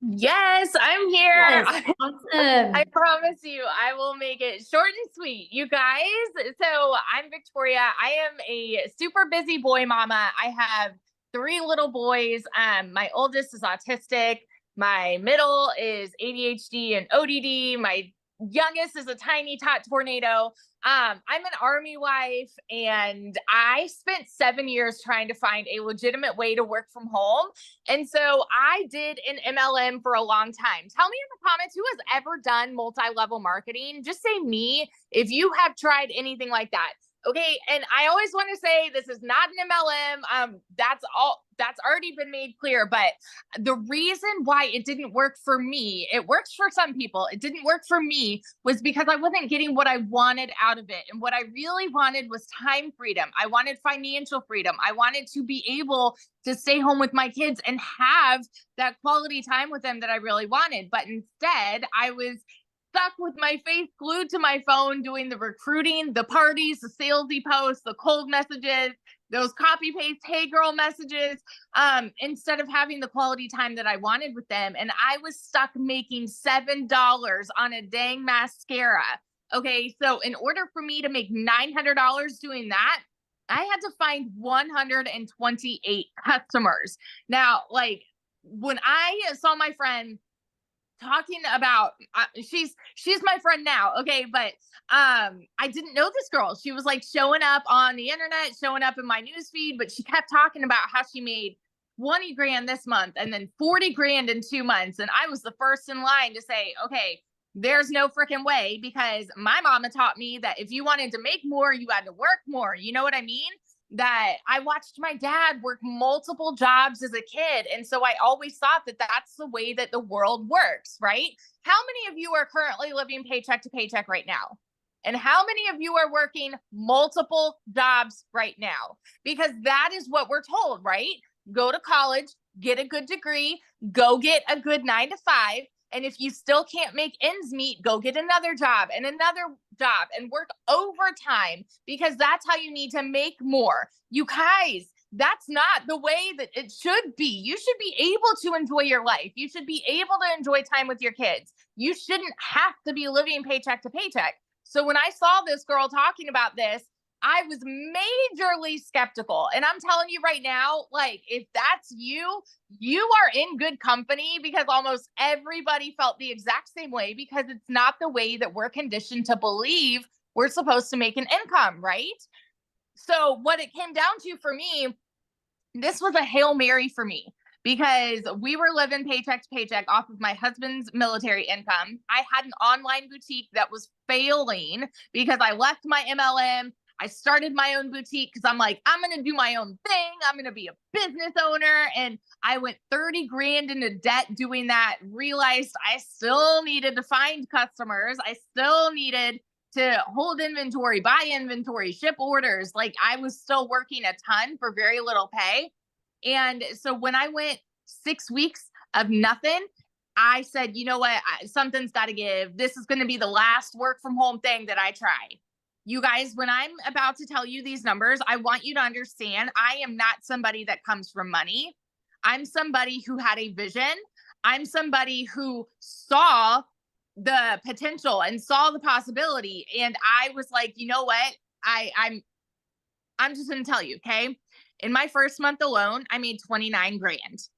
Yes, I'm here. Yes, awesome. I promise you, I will make it short and sweet, you guys. So I'm Victoria. I am a super busy boy mama. I have 3 little boys. My oldest is autistic. My middle is ADHD and ODD. My youngest is a tiny tot tornado. I'm an Army wife, and I spent 7 years trying to find a legitimate way to work from home. And so I did an MLM for a long time. Tell me in the comments, who has ever done multi-level marketing? Just say me if you have tried anything like that. Okay. And I always want to say this is not an MLM. That's already been made clear. But the reason why it didn't work for me, it works for some people, it didn't work for me, was because I wasn't getting what I wanted out of it. And what I really wanted was time freedom. I wanted financial freedom. I wanted to be able to stay home with my kids and have that quality time with them that I really wanted. But instead, I was stuck with my face glued to my phone, doing the recruiting, the parties, the salesy posts, the cold messages, those copy paste, hey girl messages, instead of having the quality time that I wanted with them. And I was stuck making $7 on a dang mascara. Okay. So in order for me to make $900 doing that, I had to find 128 customers. Now, like when I saw my friend talking about, she's my friend now. Okay. But, I didn't know this girl. She was like showing up on the internet, showing up in my newsfeed, but she kept talking about how she made 20 grand this month and then 40 grand in 2 months. And I was the first in line to say, okay, there's no freaking way, because my mama taught me that if you wanted to make more, you had to work more. You know what I mean? That I watched my dad work multiple jobs as a kid. And so I always thought that that's the way that the world works, right? How many of you are currently living paycheck to paycheck right now? And how many of you are working multiple jobs right now? Because that is what we're told, right? Go to college, get a good degree, go get a good 9 to 5. And if you still can't make ends meet, go get another job and work overtime, because that's how you need to make more. You guys, that's not the way that it should be. You should be able to enjoy your life. You should be able to enjoy time with your kids. You shouldn't have to be living paycheck to paycheck. So when I saw this girl talking about this, I was majorly skeptical. And I'm telling you right now, like, if that's you, you are in good company, because almost everybody felt the exact same way, because it's not the way that we're conditioned to believe we're supposed to make an income, right? So what it came down to for me, this was a Hail Mary for me, because we were living paycheck to paycheck off of my husband's military income. I had an online boutique that was failing because I left my MLM. I started my own boutique because I'm like, I'm going to do my own thing. I'm going to be a business owner. And I went 30 grand into debt doing that, realized I still needed to find customers. I still needed to hold inventory, buy inventory, ship orders. Like, I was still working a ton for very little pay. And so when I went 6 weeks of nothing, I said, you know what? Something's got to give. This is going to be the last work from home thing that I try. You guys, when I'm about to tell you these numbers, I want you to understand I am not somebody that comes from money. I'm somebody who had a vision. I'm somebody who saw the potential and saw the possibility. And I was like, you know what? I'm just going to tell you, okay? In my first month alone, I made 29 grand.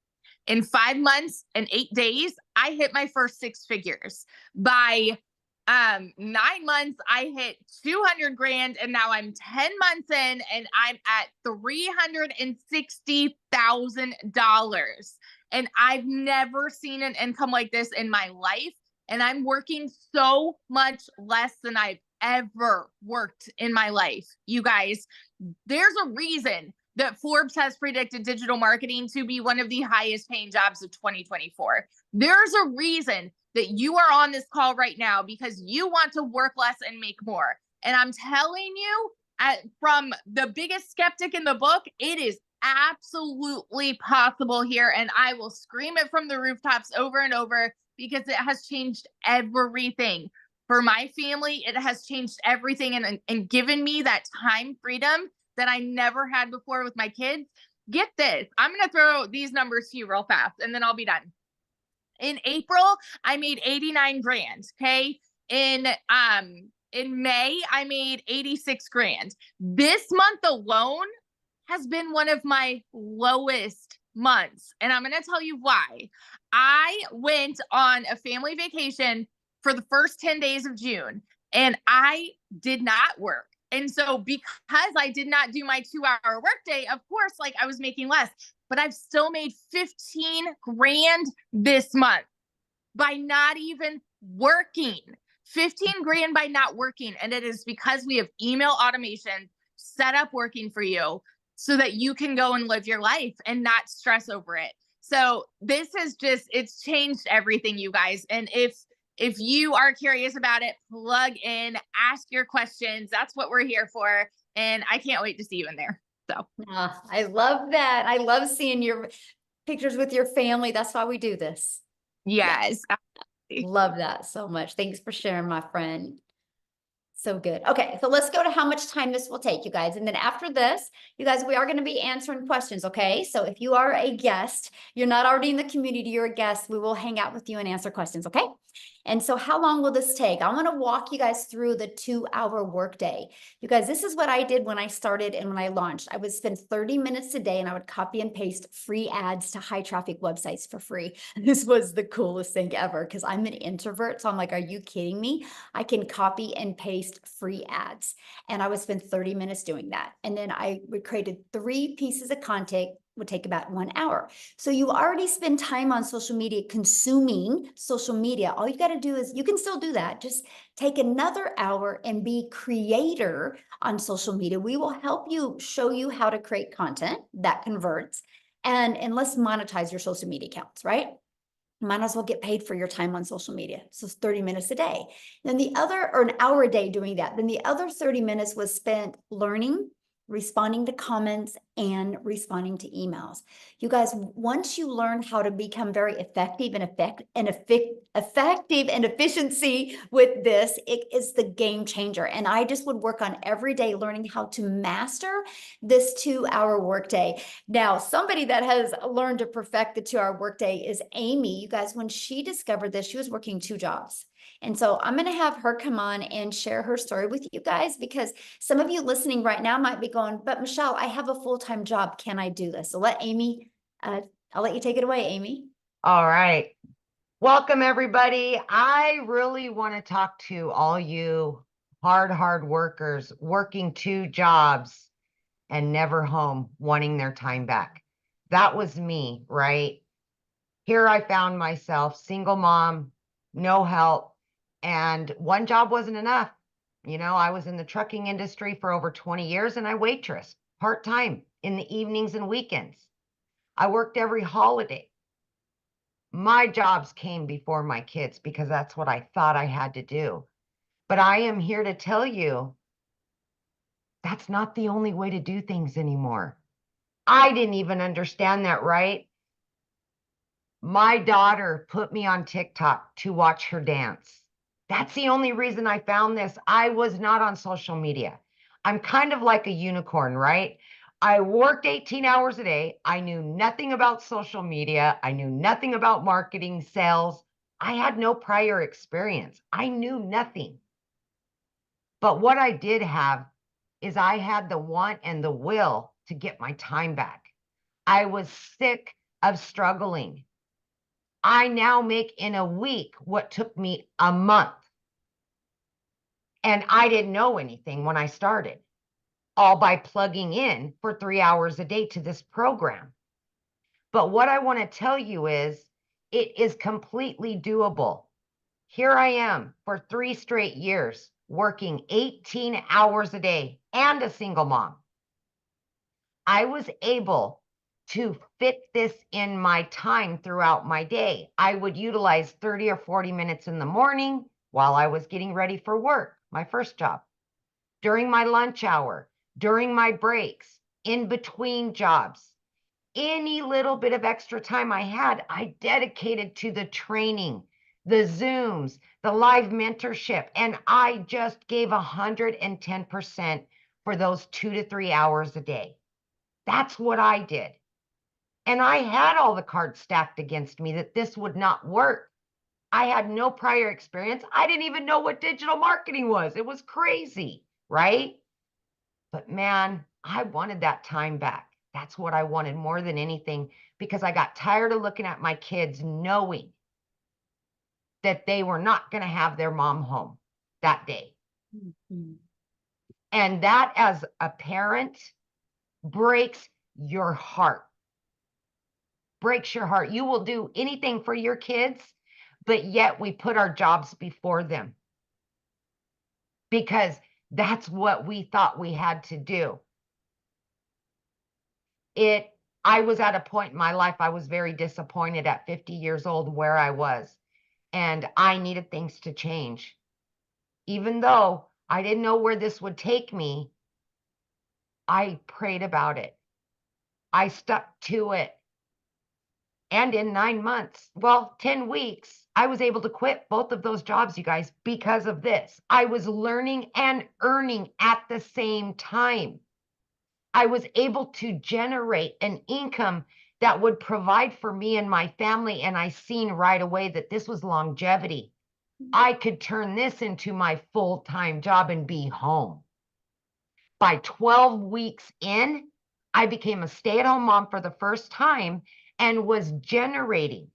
In 5 months and 8 days, I hit my first 6 figures. By 9 months, I hit 200 grand, and now I'm 10 months in and I'm at $360,000. And I've never seen an income like this in my life. And I'm working so much less than I've ever worked in my life. You guys, there's a reason that Forbes has predicted digital marketing to be one of the highest paying jobs of 2024. There's a reason that you are on this call right now, because you want to work less and make more. And I'm telling you, from the biggest skeptic in the book, it is absolutely possible here. And I will scream it from the rooftops over and over, because it has changed everything. For my family, it has changed everything and given me that time freedom that I never had before with my kids. Get this. I'm going to throw these numbers to you real fast, and then I'll be done. In April, I made 89 grand. Okay. In May, I made 86 grand. This month alone has been one of my lowest months. And I'm going to tell you why. I went on a family vacation for the first 10 days of June, and I did not work. And so because I did not do my 2-hour workday, of course, like, I was making less, but I've still made 15 grand this month by not even working. 15 grand by not working. And it is because we have email automation set up working for you so that you can go and live your life and not stress over it. So this is just, it's changed everything, you guys. And if you are curious about it, plug in, ask your questions. That's what we're here for. And I can't wait to see you in there. So I love that. I love seeing your pictures with your family. That's why we do this. yes. Love that so much. Thanks for sharing, my friend. So good. Okay, so let's go to how much time this will take, you guys. And then after this, you guys, we are going to be answering questions, okay? So if you are a guest, you're not already in the community, you're a guest, we will hang out with you and answer questions, okay? And so how long will this take? I want to walk you guys through the 2-hour workday. You guys, this is what I did when I started and when I launched. I would spend 30 minutes a day and I would copy and paste free ads to high traffic websites for free. This was the coolest thing ever because I'm an introvert. So I'm like, are you kidding me? I can copy and paste free ads. And I would spend 30 minutes doing that. And then I created 3 pieces of content, would take about 1 hour. So you already spend time on social media, consuming social media. All you got to do is, you can still do that. Just take another hour and be creator on social media. We will help you, show you how to create content that converts, and let's monetize your social media accounts, right? might as well get paid for your time on social media. So it's 30 minutes a day. Then the other, or an hour a day doing that. Then the other 30 minutes was spent learning, responding to comments, and responding to emails. You guys, once you learn how to become very effective and efficiency with this, it is the game changer. And I just would work on every day learning how to master this 2-hour workday. Now, somebody that has learned to perfect the 2-hour workday is Amy. You guys, when she discovered this, she was working 2 jobs. And so I'm going to have her come on and share her story with you guys, because some of you listening right now might be going, but Michelle, I have a full-time job. Can I do this? So let Amy, I'll let you take it away, Amy. All right. Welcome, everybody. I really want to talk to all you hard workers working 2 jobs and never home, wanting their time back. That was me, right? Here I found myself, single mom, no help, and 1 job wasn't enough. You know, I was in the trucking industry for over 20 years and I waitressed part-time in the evenings and weekends. I worked every holiday. My jobs came before my kids because that's what I thought I had to do. But I am here to tell you that's not the only way to do things anymore. I didn't even understand that, right? My daughter put me on TikTok to watch her dance. That's the only reason I found this. I was not on social media. I'm kind of like a unicorn, right? I worked 18 hours a day. I knew nothing about social media. I knew nothing about marketing, sales. I had no prior experience. I knew nothing. But what I did have is I had the want and the will to get my time back. I was sick of struggling. I now make in a week what took me a month. And I didn't know anything when I started, all by plugging in for 3 hours a day to this program. But what I want to tell you is it is completely doable. Here I am for 3 straight years, working 18 hours a day and a single mom. I was able to fit this in my time throughout my day. I would utilize 30 or 40 minutes in the morning while I was getting ready for work, my first job, during my lunch hour, during my breaks, in between jobs. Any little bit of extra time I had, I dedicated to the training, the Zooms, the live mentorship, and I just gave 110% for those 2 to 3 hours a day. That's what I did. And I had all the cards stacked against me that this would not work. I had no prior experience. I didn't even know what digital marketing was. It was crazy, right? But man, I wanted that time back. That's what I wanted more than anything, because I got tired of looking at my kids knowing that they were not going to have their mom home that day. Mm-hmm. And that, as a parent, breaks your heart. Breaks your heart. You will do anything for your kids, but yet we put our jobs before them because that's what we thought we had to do. I was at a point in my life, I was very disappointed at 50 years old where I was, and I needed things to change. Even though I didn't know where this would take me, I prayed about it. I stuck to it. And in 9 months, 10 weeks, I was able to quit both of those jobs, you guys, because of this. I was learning and earning at the same time. I was able to generate an income that would provide for me and my family. And I seen right away that this was longevity. I could turn this into my full-time job and be home. By 12 weeks in, I became a stay-at-home mom for the first time and was generating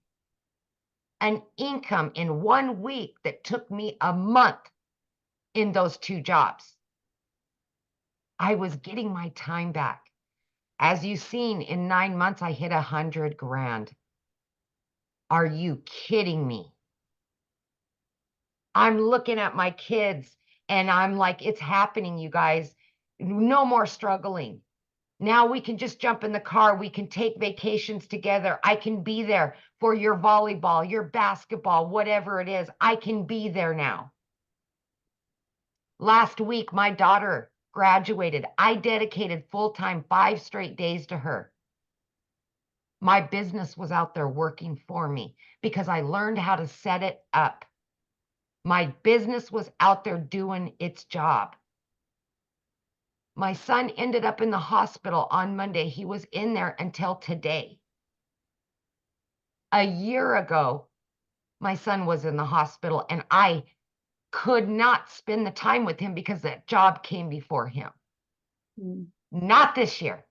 an income in 1 week that took me a month in those 2 jobs. I was getting my time back. As you've seen, in 9 months, I hit 100 grand. Are you kidding me? I'm looking at my kids and I'm like, it's happening, you guys. No more struggling. Now we can just jump in the car. We can take vacations together. I can be there for your volleyball, your basketball, whatever it is. I can be there now. Last week, my daughter graduated. I dedicated full-time 5 straight days to her. My business was out there working for me because I learned how to set it up. My business was out there doing its job. My son ended up in the hospital on Monday. He was in there until today. A year ago, my son was in the hospital and I could not spend the time with him because that job came before him. Not this year.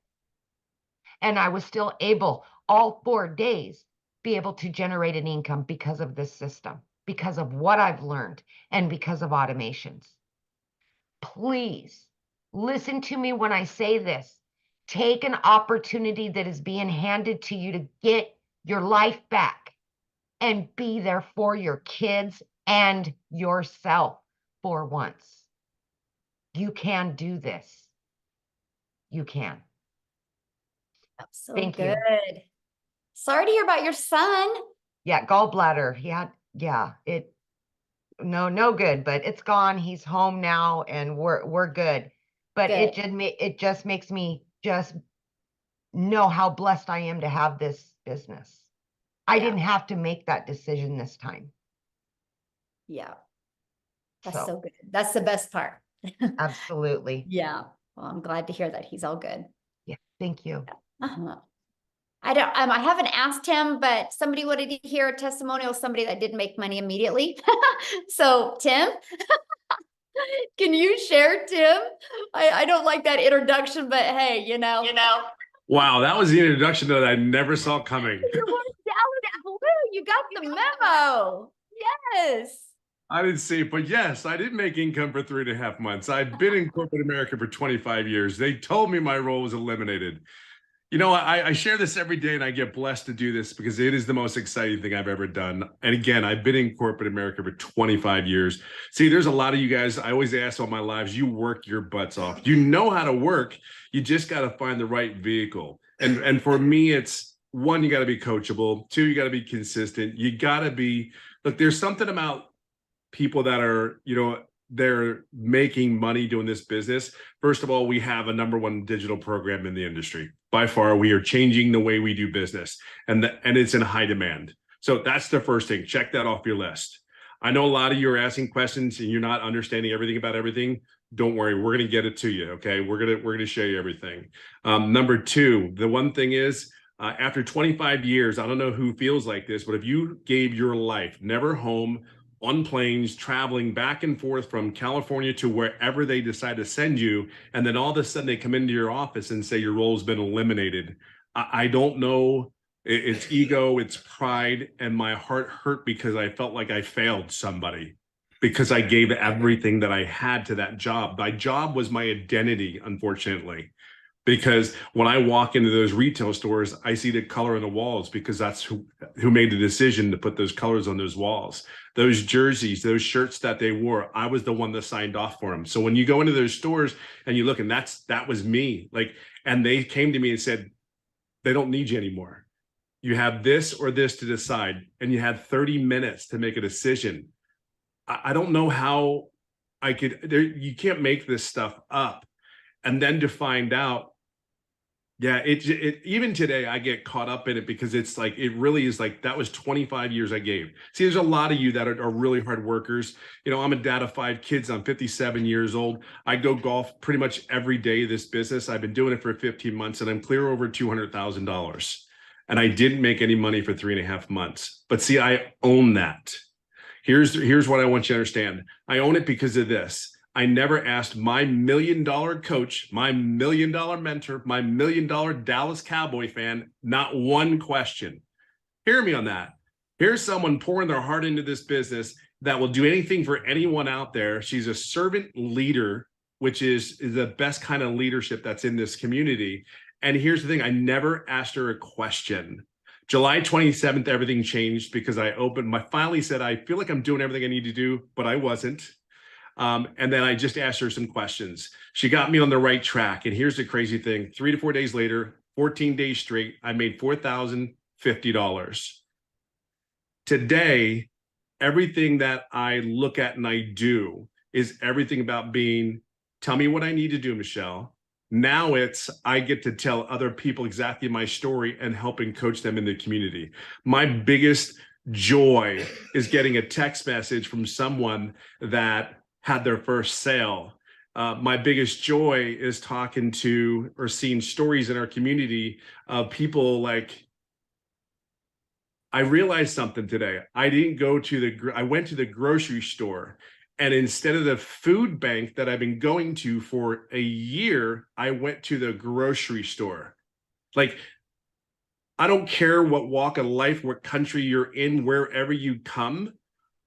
And I was still able, all 4 days, be able to generate an income because of this system, because of what I've learned, and because of automations. Please listen to me when I say this. Take an opportunity that is being handed to you to get your life back and be there for your kids and yourself for once. You can do this. You can. That's so Thank you. good. Sorry to hear about your son. Yeah, gallbladder. No good, but it's gone. He's home now and we're good. But Good. it just makes me just know how blessed I am to have this business. I Yeah. didn't have to make that decision this time. Yeah. That's so good. That's the best part. Absolutely. Yeah. Well, I'm glad to hear that he's all good. Yeah, thank you. Uh-huh. I haven't asked him, but somebody wanted to hear a testimonial, somebody that didn't make money immediately. So Tim, can you share, Tim? I don't like that introduction, but hey, you know. Wow, that was the introduction that I never saw coming. You were down blue. You got the memo. Yes. I didn't see it, but yes, I did make income for 3.5 months. I've been in corporate America for 25 years. They told me my role was eliminated. You know, I share this every day and I get blessed to do this because it is the most exciting thing I've ever done. And again, I've been in corporate America for 25 years. See, there's a lot of you guys, I always ask all my lives, you work your butts off. You know how to work. You just got to find the right vehicle. And for me, it's 1, you got to be coachable. 2, you got to be consistent. You got to be, look, there's something about people that are, they're making money doing this business. First of all, we have a #1 digital program in the industry. By far, we are changing the way we do business, and it's in high demand. So that's the first thing. Check that off your list. I know a lot of you are asking questions and you're not understanding everything about everything. Don't worry, we're going to get it to you. Okay, we're gonna show you everything. #2, the one thing is, after 25 years, I don't know who feels like this, but if you gave your life never home, on planes, traveling back and forth from California to wherever they decide to send you, and then all of a sudden they come into your office and say your role's been eliminated. I don't know. It's ego, it's pride, and my heart hurt because I felt like I failed somebody because I gave everything that I had to that job. My job was my identity, unfortunately. Because when I walk into those retail stores, I see the color on the walls because that's who made the decision to put those colors on those walls. Those jerseys, those shirts that they wore, I was the one that signed off for them. So when you go into those stores and you look, and that was me. And they came to me and said, they don't need you anymore. You have this or this to decide, and you had 30 minutes to make a decision. I don't know how you can't make this stuff up. And then to find out, yeah, it even today I get caught up in it because it's like, it really is like, that was 25 years I gave. See, there's a lot of you that are really hard workers. I'm a dad of 5 kids. I'm 57 years old. I go golf pretty much every day of this business. I've been doing it for 15 months and I'm clear over $200,000. And I didn't make any money for 3.5 months. But see, I own that. Here's what I want you to understand. I own it because of this. I never asked my $1 million coach, my $1 million mentor, my $1 million Dallas Cowboy fan, not one question. Hear me on that. Here's someone pouring their heart into this business that will do anything for anyone out there. She's a servant leader, which is the best kind of leadership that's in this community. And here's the thing, I never asked her a question. July 27th, everything changed because I finally said, I feel like I'm doing everything I need to do, but I wasn't. And then I just asked her some questions. She got me on the right track. And here's the crazy thing. 3 to 4 days later, 14 days straight, I made $4,050. Today, everything that I look at and I do is everything about being, tell me what I need to do, Michelle. Now it's, I get to tell other people exactly my story and helping coach them in the community. My biggest joy is getting a text message from someone that had their first sale. My biggest joy is talking to or seeing stories in our community of people like, I realized something today. I went to the grocery store, and instead of the food bank that I've been going to for a year, I went to the grocery store. Like, I don't care what walk of life, what country you're in, wherever you come.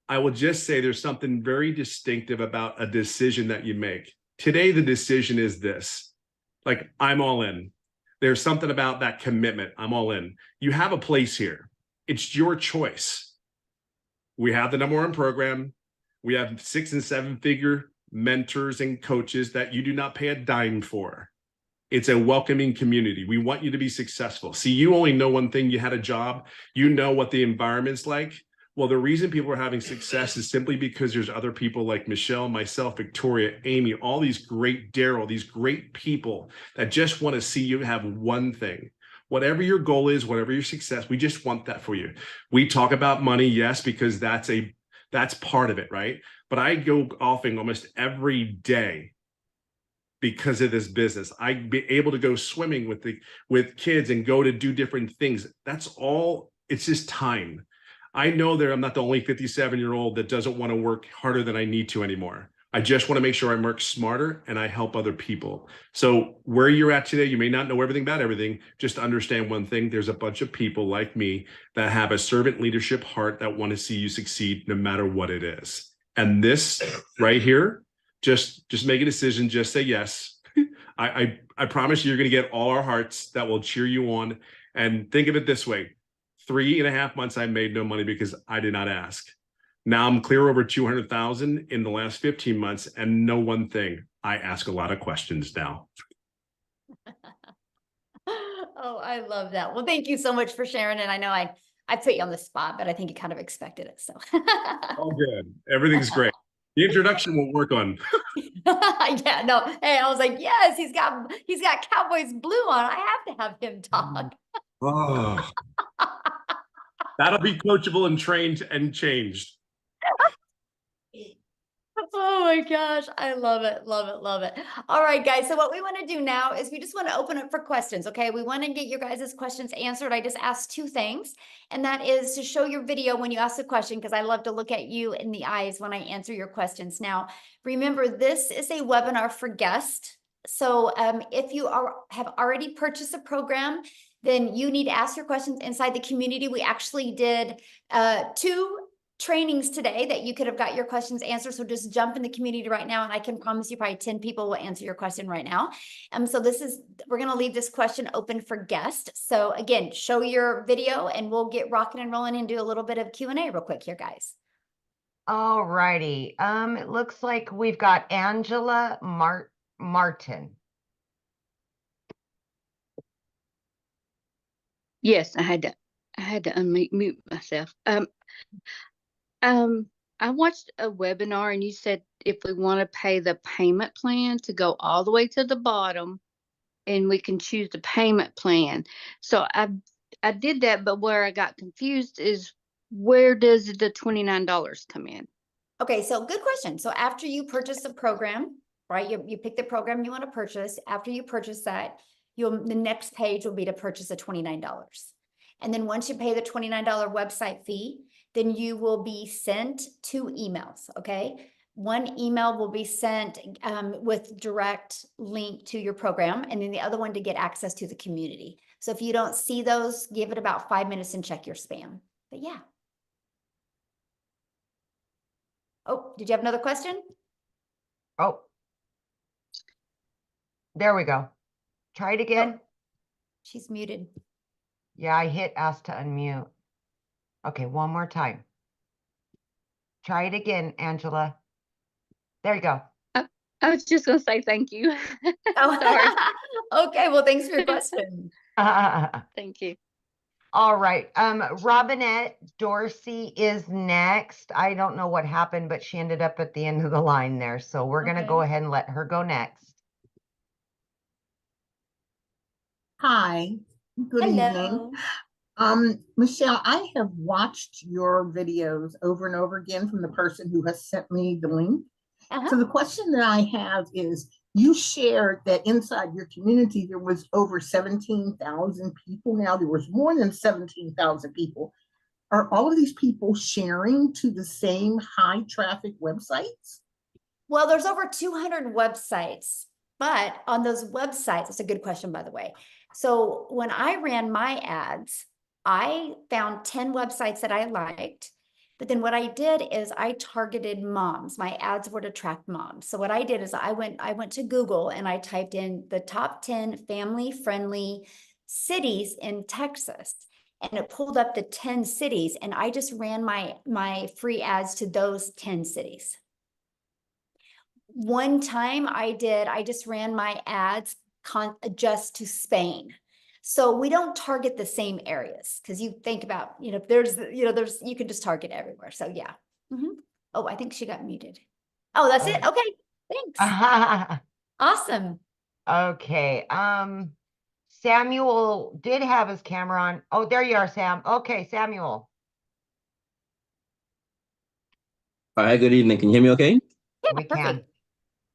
I will just say there's something very distinctive about a decision that you make. Today, the decision is this. Like, I'm all in. There's something about that commitment. I'm all in. You have a place here. It's your choice. We have the #1 program. We have 6 and 7 figure mentors and coaches that you do not pay a dime for. It's a welcoming community. We want you to be successful. See, you only know one thing. You had a job. You know what the environment's like. Well, the reason people are having success is simply because there's other people like Michelle, myself, Victoria, Amy, all these great Daryl, these great people that just want to see you have one thing. Whatever your goal is, whatever your success, we just want that for you. We talk about money, yes, because that's part of it, right? But I go golfing almost every day because of this business. I'd be able to go swimming with kids and go to do different things. That's all. It's just time. I know that I'm not the only 57-year-old that doesn't want to work harder than I need to anymore. I just want to make sure I work smarter and I help other people. So where you're at today, you may not know everything about everything. Just understand one thing. There's a bunch of people like me that have a servant leadership heart that want to see you succeed no matter what it is. And this right here, just make a decision. Just say yes. I promise you're going to get all our hearts that will cheer you on. And think of it this way. 3.5 months, I made no money because I did not ask. Now I'm clear over 200,000 in the last 15 months, and know one thing, I ask a lot of questions now. Oh, I love that. Well, thank you so much for sharing. And I know I put you on the spot, but I think you kind of expected it. So All good. Everything's great. The introduction will work on. yeah, no. Hey, I was like, yes, he's got Cowboys blue on. I have to have him talk. Oh, that'll be coachable and trained and changed. Oh my gosh, I love it, love it, love it. All right, guys. So what we want to do now is we just want to open up for questions. Okay, we want to get your guys' questions answered. I just asked 2 things, and that is to show your video when you ask a question, because I love to look at you in the eyes when I answer your questions. Now, remember, this is a webinar for guests. So if you have already purchased a program, then you need to ask your questions inside the community. We actually did 2 trainings today that you could have got your questions answered. So just jump in the community right now, and I can promise you probably 10 people will answer your question right now. So we're going to leave this question open for guests. So again, show your video and we'll get rocking and rolling and do a little bit of Q&A real quick here, guys. All righty. It looks like we've got Angela Martin. Yes, I had to unmute myself. I watched a webinar and you said if we want to pay the payment plan to go all the way to the bottom, and we can choose the payment plan. So I did that, but where I got confused is, where does the $29 come in? Okay, so good question. So after you purchase a program, right? You pick the program you want to purchase. After you purchase that, the next page will be to purchase a $29. And then once you pay the $29 website fee, then you will be sent 2 emails, okay? One email will be sent with direct link to your program, and then the other one to get access to the community. So if you don't see those, give it about 5 minutes and check your spam. But yeah. Oh, did you have another question? Oh, there we go. Try it again. Oh, she's muted. Yeah, I hit ask to unmute. Okay, one more time. Try it again, Angela. There you go. I was just gonna say thank you. Oh, Sorry. okay, well, thanks for your question. Thank you. All right. Robinette Dorsey is next. I don't know what happened, but she ended up at the end of the line there. So we're going to go ahead and let her go next. Hi, good evening. Hello. Michelle, I have watched your videos over and over again from the person who has sent me the link. Uh-huh. So the question that I have is, you shared that inside your community, there was over 17,000 people. Now there was more than 17,000 people. Are all of these people sharing to the same high traffic websites? Well, there's over 200 websites, but on those websites, it's a good question, by the way. So when I ran my ads, I found 10 websites that I liked. But then what I did is I targeted moms. My ads were to attract moms. So what I did is I went to Google and I typed in the top 10 family-friendly cities in Texas. And it pulled up the 10 cities, and I just ran my free ads to those 10 cities. One time I just ran my ads just to Spain. So we don't target the same areas, because you think about, you can just target everywhere. So yeah. Oh, I think she got muted. Oh, that's it. Okay, thanks. Awesome. Okay. Samuel did have his camera on. Oh, there you are, Sam. Okay, Samuel. Hi, good evening. Can you hear me okay? Yeah, We perfect. can.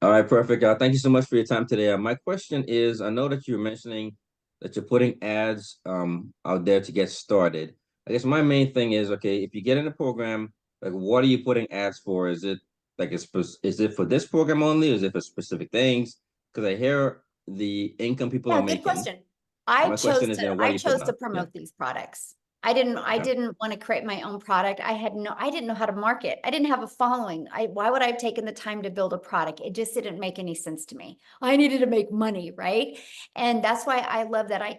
All right, perfect. Thank you so much for your time today. My question is, I know that you're mentioning that you're putting ads out there to get started. I guess my main thing is, okay, if you get in a program, like what are you putting ads for? Is it like is it for this program only? Is it for specific things? Because I hear the income people Yeah, are good making. question. My question is, what are I you chose putting to out? promote these products. I didn't want to create my own product. I didn't know how to market. I didn't have a following. Why would I have taken the time to build a product? It just didn't make any sense to me. I needed to make money, right? And that's why I love that I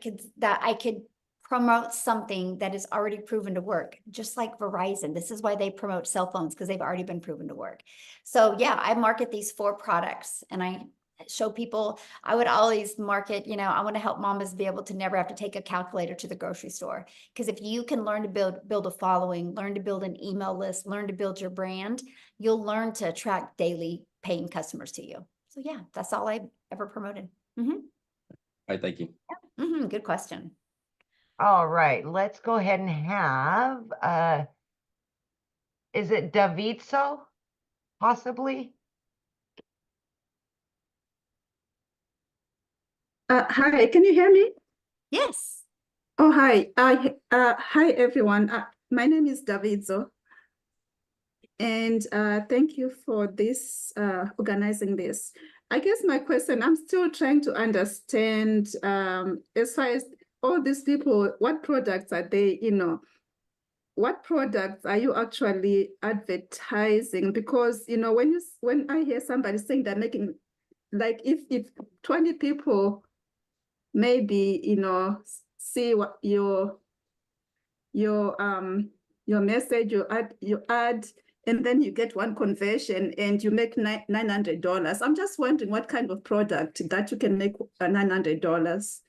could promote something that is already proven to work, just like Verizon. This is why they promote cell phones, because they've already been proven to work. So yeah, I market these 4 products, and I show people. I would always market, I want to help mamas be able to never have to take a calculator to the grocery store. Because if you can learn to build a following, learn to build an email list, learn to build your brand, you'll learn to attract daily paying customers to you. So yeah, that's all I ever promoted. All right, thank you. Good question. All right, let's go ahead and have, is it Davidso, possibly? Hi, can you hear me? Yes. Oh, hi. Hi, everyone. My name is Davidzo. And thank you for this, organizing this. I guess my question, I'm still trying to understand, as far as all these people, what products are they, what products are you actually advertising? Because, when I hear somebody saying they're making, like if 20 people maybe see what your message, you add and then you get one conversion and you make $900. I'm just wondering what kind of product that you can make $900,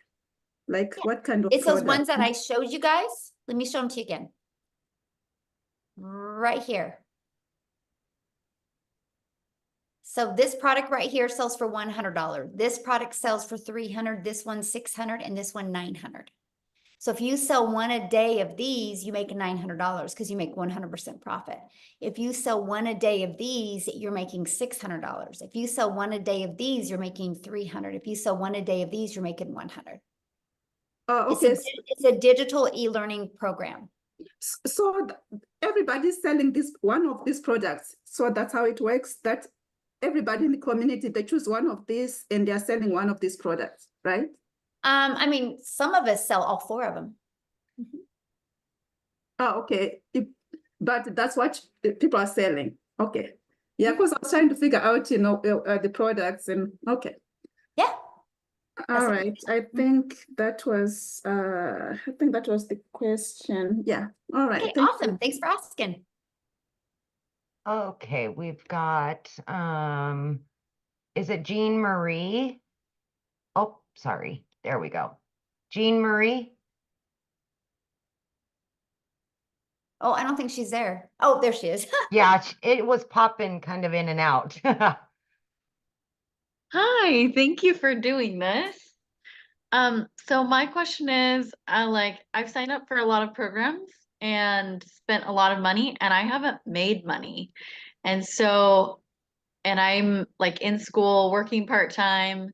like what kind of It's those product? ones that I showed you guys. Let me show them to you again. Right here. So this product right here sells for $100. This product sells for $300. This one $600, and this one $900. So if you sell one a day of these, you make $900 because you make 100% profit. If you sell one a day of these, you're making $600. If you sell one a day of these, you're making $300. If you sell one a day of these, you're making $100. Oh, okay. It's a digital e-learning program. So everybody's selling one of these products. So that's how it works. That everybody in the community, they choose one of these and they're selling one of these products, right? I mean, some of us sell all 4 of them. Oh, okay. But that's what people are selling. Okay. Yeah, because I was trying to figure out, the products and okay. Yeah. All right. I think that was the question. Yeah. All right. Okay, Thank awesome. you. Thanks for asking. Okay, we've got, is it Jean Marie? Oh, sorry. There we go. Jean Marie. Oh, I don't think she's there. Oh, there she is. Yeah, it was popping kind of in and out. Hi, thank you for doing this. So my question is, I've signed up for a lot of programs and spent a lot of money and I haven't made money. And so, and I'm like in school working part-time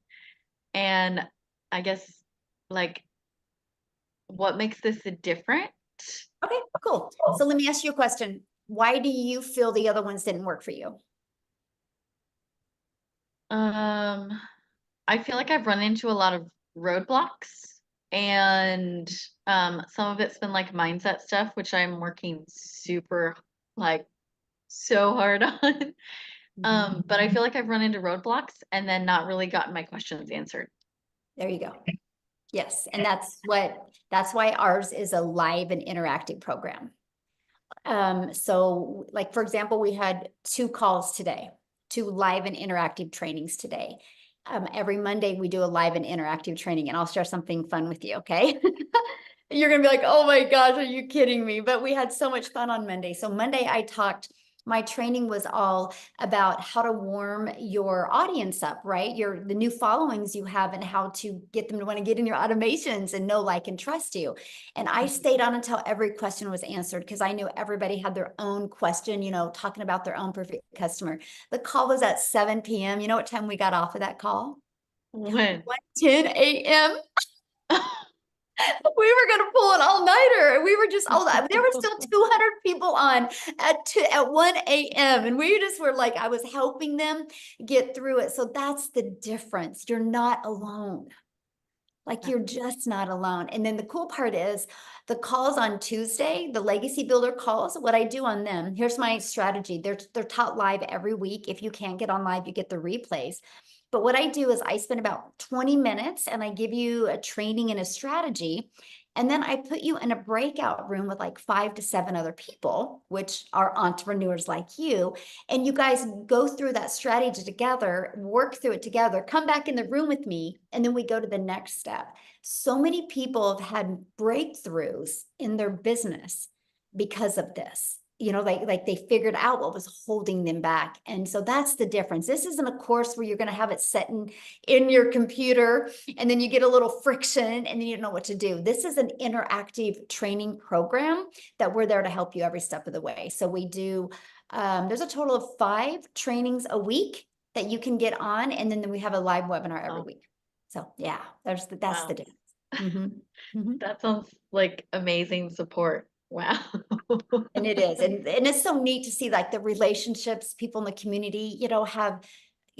and I guess like what makes this a different? Okay, cool. So let me ask you a question. Why do you feel the other ones didn't work for you? I feel like I've run into a lot of roadblocks and some of it's been like mindset stuff, which I'm working super like so hard on. But I feel like I've run into roadblocks and then not really gotten my questions answered. There you go. Yes, and that's why ours is a live and interactive program. So like, for example, we had 2 calls today, 2 live and interactive trainings today. Every Monday we do a live and interactive training, and I'll share something fun with you, okay? You're gonna be like, oh my gosh, are you kidding me? But we had so much fun on Monday. So Monday my training was all about how to warm your audience up, right? The new followings you have and how to get them to want to get in your automations and know, like, and trust you. And I stayed on until every question was answered because I knew everybody had their own question, talking about their own perfect customer. The call was at 7 p.m. You know what time we got off of that call? When? 10 a.m. We were going to pull an all-nighter. We were just, there were still 200 people on at 1 a.m. And we just were like, I was helping them get through it. So that's the difference. You're not alone. Like, you're just not alone. And then the cool part is the calls on Tuesday, the Legacy Builder calls, what I do on them, here's my strategy. They're taught live every week. If you can't get on live, you get the replays. But what I do is I spend about 20 minutes and I give you a training and a strategy. And then I put you in a breakout room with like 5 to 7 other people, which are entrepreneurs like you. And you guys go through that strategy together, work through it together, come back in the room with me, and then we go to the next step. So many people have had breakthroughs in their business because of this. Like they figured out what was holding them back. And so that's the difference. This isn't a course where you're going to have it set in your computer and then you get a little friction and then you don't know what to do. This is an interactive training program that we're there to help you every step of the way. So we do, there's a total of 5 trainings a week that you can get on. And then we have a live webinar every week. So yeah, that's the difference. That sounds like amazing support. Wow. And it is. And it's so neat to see like the relationships people in the community,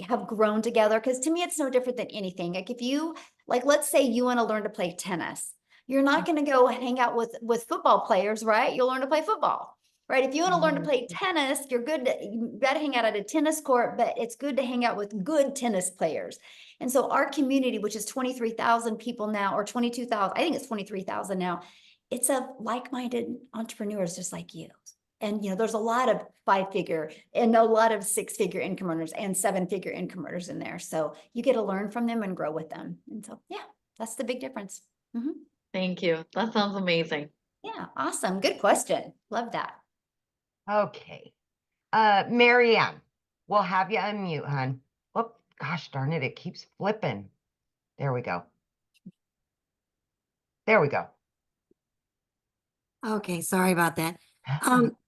have grown together. Because to me, it's no different than anything. Like if you, like, let's say you want to learn to play tennis, you're not going to go hang out with football players, right? You'll learn to play football, right? If you want to learn to play tennis, you got to hang out at a tennis court, but it's good to hang out with good tennis players. And so our community, which is 23,000 people now, or 22,000, I think it's 23,000 now, it's of like-minded entrepreneurs just like you. And, there's a lot of 5-figure and a lot of 6-figure income earners and 7-figure income earners in there. So you get to learn from them and grow with them. And so, yeah, that's the big difference. Thank you. That sounds amazing. Yeah, awesome. Good question. Love that. Okay. Marianne, we'll have you unmute, hon. Oh, gosh darn it. It keeps flipping. There we go. There we go. Okay, sorry about that.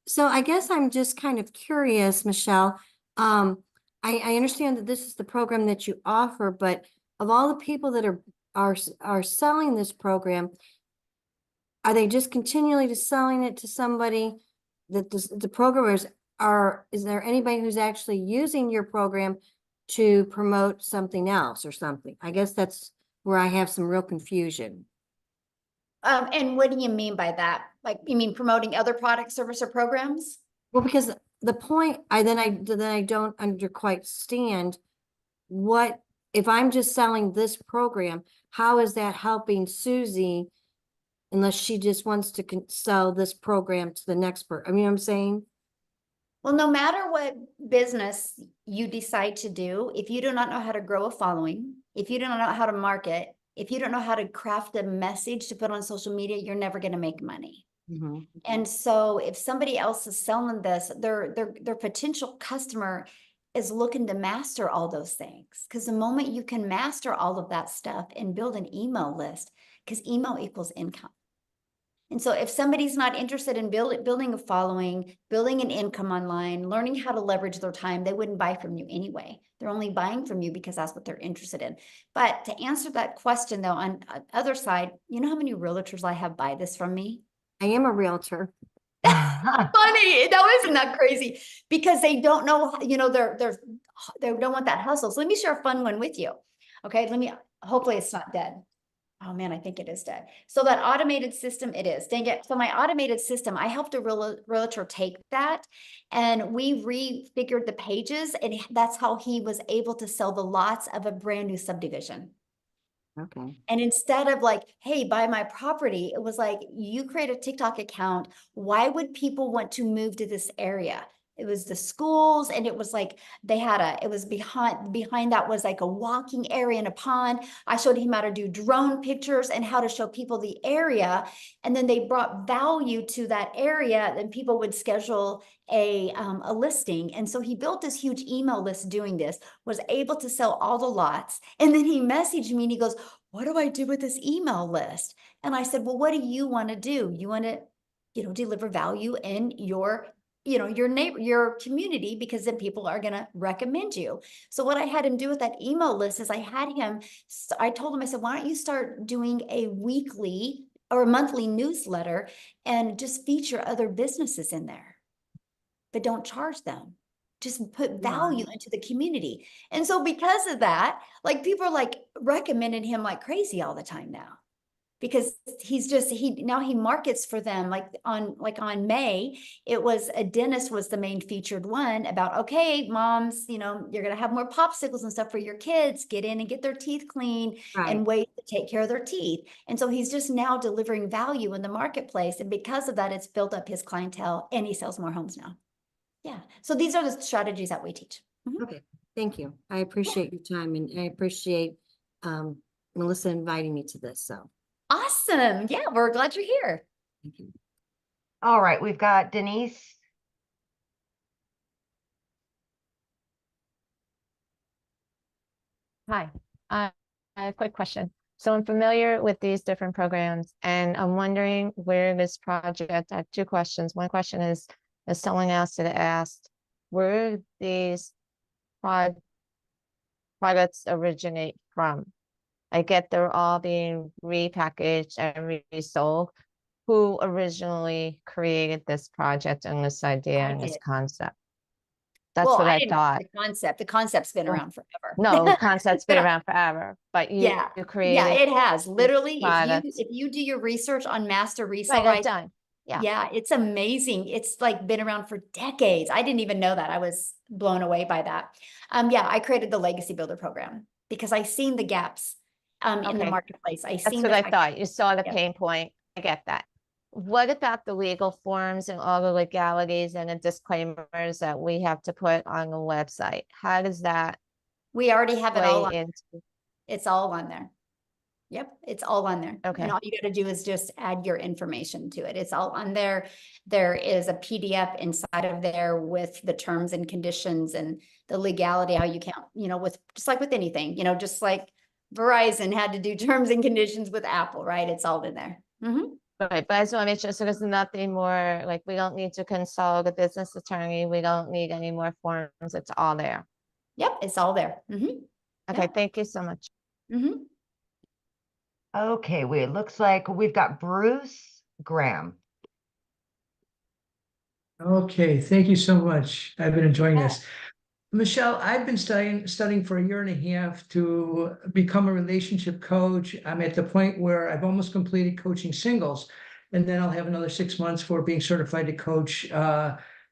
So I guess I'm just kind of curious, Michelle. I understand that this is the program that you offer, but of all the people that are selling this program, are they just continually just selling it to somebody that the programmers is there anybody who's actually using your program to promote something else or something? I guess that's where I have some real confusion. And what do you mean by that? Like, you mean promoting other products, service, or programs? Well, because the point I don't quite stand what if I'm just selling this program, how is that helping Susie unless she just wants to sell this program to the next person? I mean, what I'm saying. Well, no matter what business you decide to do, if you do not know how to grow a following, if you don't know how to market, if you don't know how to craft a message to put on social media, you're never going to make money. Mhm. And so if somebody else is selling this, their potential customer is looking to master all those things. Because the moment you can master all of that stuff and build an email list, because email equals income. And so if somebody's not interested in building a following, building an income online, learning how to leverage their time, they wouldn't buy from you anyway. They're only buying from you because that's what they're interested in. But to answer that question though, on the other side, you know how many realtors I have buy this from me? I am a realtor. Funny. No, isn't that crazy? Because they don't know, you know, they don't want that hustle. So let me share a fun one with you. Okay, hopefully it's not dead. Oh man, I think it is dead. So that automated system, it is. Dang it. So my automated system, I helped a realtor take that and we refigured the pages, and that's how he was able to sell the lots of a brand new subdivision. Okay. And instead of like, hey, buy my property, it was like, you create a TikTok account. Why would people want to move to this area? It was the schools, and it was like it was behind that was like a walking area and a pond. I showed him how to do drone pictures and how to show people the area. And then they brought value to that area, and people would schedule a listing. And so he built this huge email list doing this, was able to sell all the lots. And then he messaged me and he goes, what do I do with this email list? And I said, well, what do you want to do? You want to, deliver value in your your neighbor, your community, because then people are going to recommend you. So what I had him do with that email list is I told him, I said, why don't you start doing a weekly or a monthly newsletter and just feature other businesses in there, but don't charge them. Just put value into the community. And so because of that, like people are like recommending him like crazy all the time now. Because now he markets for them like on May, it was a dentist was the main featured one about, okay, moms, you're going to have more popsicles and stuff for your kids, get in and get their teeth cleaned and wait to take care of their teeth. And so he's just now delivering value in the marketplace. And because of that, it's built up his clientele and he sells more homes now. Yeah. So these are the strategies that we teach. Okay. Thank you. I appreciate your time, and I appreciate Melissa inviting me to this. So. Awesome. Yeah, we're glad you're here. Thank you. All right, we've got Denise. Hi, a quick question. So I'm familiar with these different programs, and I'm wondering where this project, I have two questions. One question is, as someone else had asked, where these products originate from? I get they're all being repackaged and resold. Who originally created this project and this idea and this concept? That's what I thought. The concept's been around forever. No, the concept's been around forever, but you created. Yeah, it has. Literally, products. if you do your research on master resale, Right, I've done. Yeah, it's amazing. It's like been around for decades. I didn't even know that. I was blown away by that. Yeah, I created the Legacy Builder program because I seen the gaps in the marketplace. That's what I thought. You saw the pain point. I get that. What about the legal forms and all the legalities and the disclaimers that we have to put on the website? How does that? We already have it all. Into... It's all on there. Yep, it's all on there. Okay. And all you got to do is just add your information to it. It's all on there. There is a PDF inside of there with the terms and conditions and the legality, how you can't, with just like with anything, just like Verizon had to do terms and conditions with Apple, right? It's all in there. Right, but I just want to make sure so there's nothing more, like we don't need to consult a business attorney. We don't need any more forms. It's all there. Yep, it's all there. Okay, thank you so much. Okay, it looks like we've got Bruce Graham. Okay, thank you so much. I've been enjoying this. Michelle, I've been studying for a year and a half to become a relationship coach. I'm at the point where I've almost completed coaching singles, and then I'll have another 6 months for being certified to coach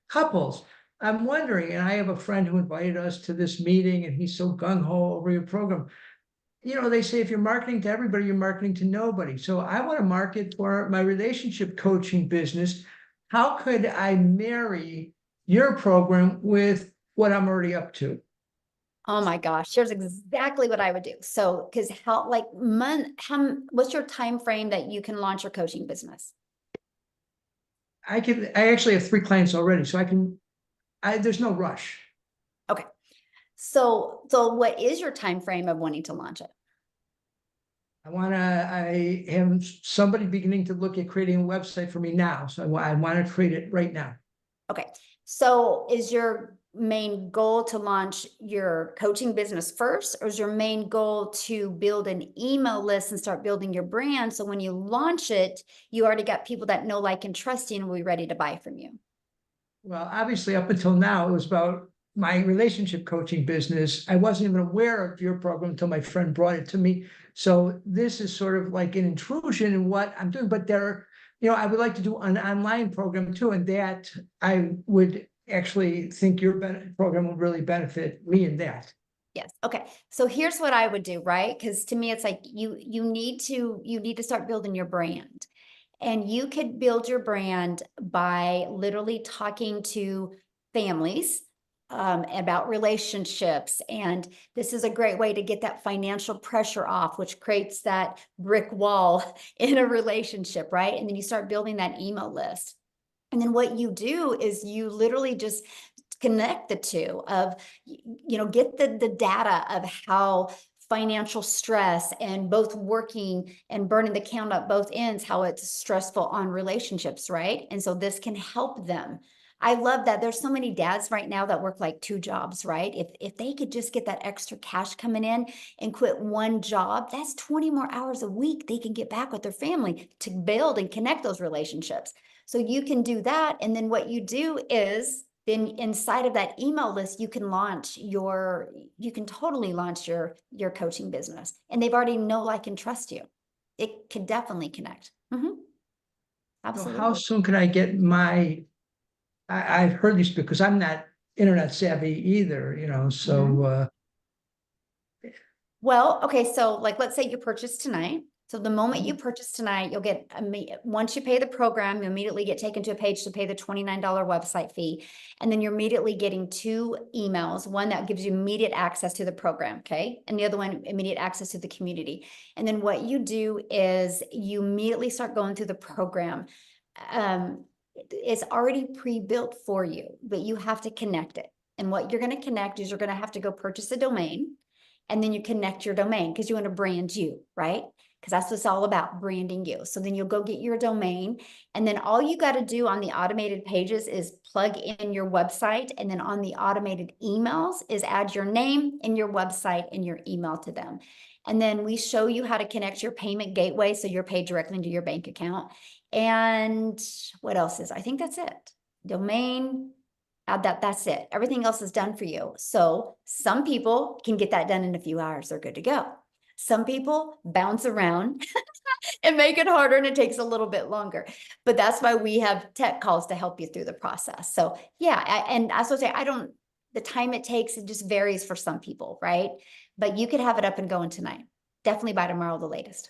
couples. I'm wondering, and I have a friend who invited us to this meeting, and he's so gung-ho over your program. They say if you're marketing to everybody, you're marketing to nobody. So I want to market for my relationship coaching business. How could I marry your program with what I'm already up to? Oh my gosh, here's exactly what I would do. So, because what's your time frame that you can launch your coaching business? I actually have 3 clients already, so there's no rush. Okay. So what is your time frame of wanting to launch it? I have somebody beginning to look at creating a website for me now. So I want to create it right now. Okay. So is your main goal to launch your coaching business first, or is your main goal to build an email list and start building your brand? So when you launch it, you already got people that know, like, and trust you and will be ready to buy from you. Well, obviously, up until now, it was about my relationship coaching business. I wasn't even aware of your program until my friend brought it to me. So this is sort of like an intrusion in what I'm doing. But I would like to do an online program too, and that I would actually think your program would really benefit me in that. Yes. Okay. So here's what I would do, right? Because to me, it's like you need to start building your brand. And you could build your brand by literally talking to families about relationships. And this is a great way to get that financial pressure off, which creates that brick wall in a relationship, right? And then you start building that email list. And then what you do is you literally just connect the two of, get the data of how financial stress and both working and burning the count at both ends, how it's stressful on relationships, right? And so this can help them. I love that there's so many dads right now that work like 2 jobs, right? If they could just get that extra cash coming in and quit one job, that's 20 more hours a week they can get back with their family to build and connect those relationships. So you can do that. And then what you do is then inside of that email list, you can totally launch your coaching business. And they've already know, like, and trust you. It can definitely connect. So Absolutely. how soon can I get I've heard these because I'm not internet savvy either, so Well, okay, so like, let's say you purchase tonight. So the moment you purchase tonight, you'll get, once you pay the program, you immediately get taken to a page to pay the $29 website fee. And then you're immediately getting 2 emails, one that gives you immediate access to the program, okay? And the other one, immediate access to the community. And then what you do is you immediately start going through the program. It's already pre-built for you, but you have to connect it. And what you're going to connect is you're going to have to go purchase a domain. And then you connect your domain because you want to brand you, right? Because that's what it's all about, branding you. So then you'll go get your domain. And then all you got to do on the automated pages is plug in your website. And then on the automated emails is add your name and your website and your email to them. And then we show you how to connect your payment gateway so you're paid directly into your bank account. And what else is? I think that's it. Domain, that's it. Everything else is done for you. So some people can get that done in a few hours. They're good to go. Some people bounce around and make it harder, and it takes a little bit longer. But that's why we have tech calls to help you through the process. So yeah, and I was say, the time it takes, it just varies for some people, right? But you could have it up and going tonight. Definitely by tomorrow, the latest.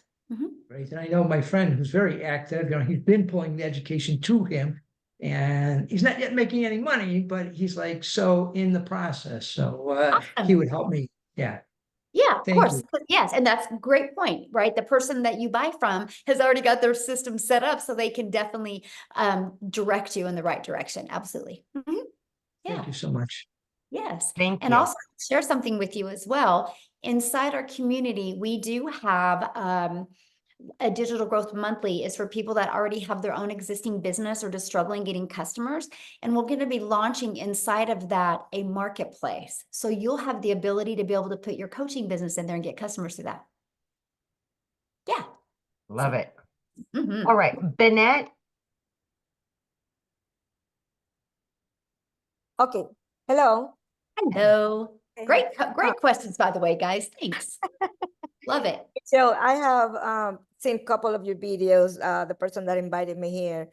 Right. And I know my friend who's very active, he's been pulling the education to him. And he's not yet making any money, but he's like so in the process. So he would help me. Yeah. Yeah, of Thank course. you. Yes. And that's a great point, right? The person that you buy from has already got their system set up, so they can definitely direct you in the right direction. Absolutely. Yeah. Thank you so much. Yes. Thank And you. also share something with you as well. Inside our community, we do have a digital growth monthly is for people that already have their own existing business or just struggling getting customers. And we're going to be launching inside of that a marketplace. So you'll have the ability to be able to put your coaching business in there and get customers through that. Yeah. Love it. All right, Bennett. Okay. Hello. Hello. Great questions, by the way, guys. Thanks. Love it. So I have seen a couple of your videos, the person that invited me here,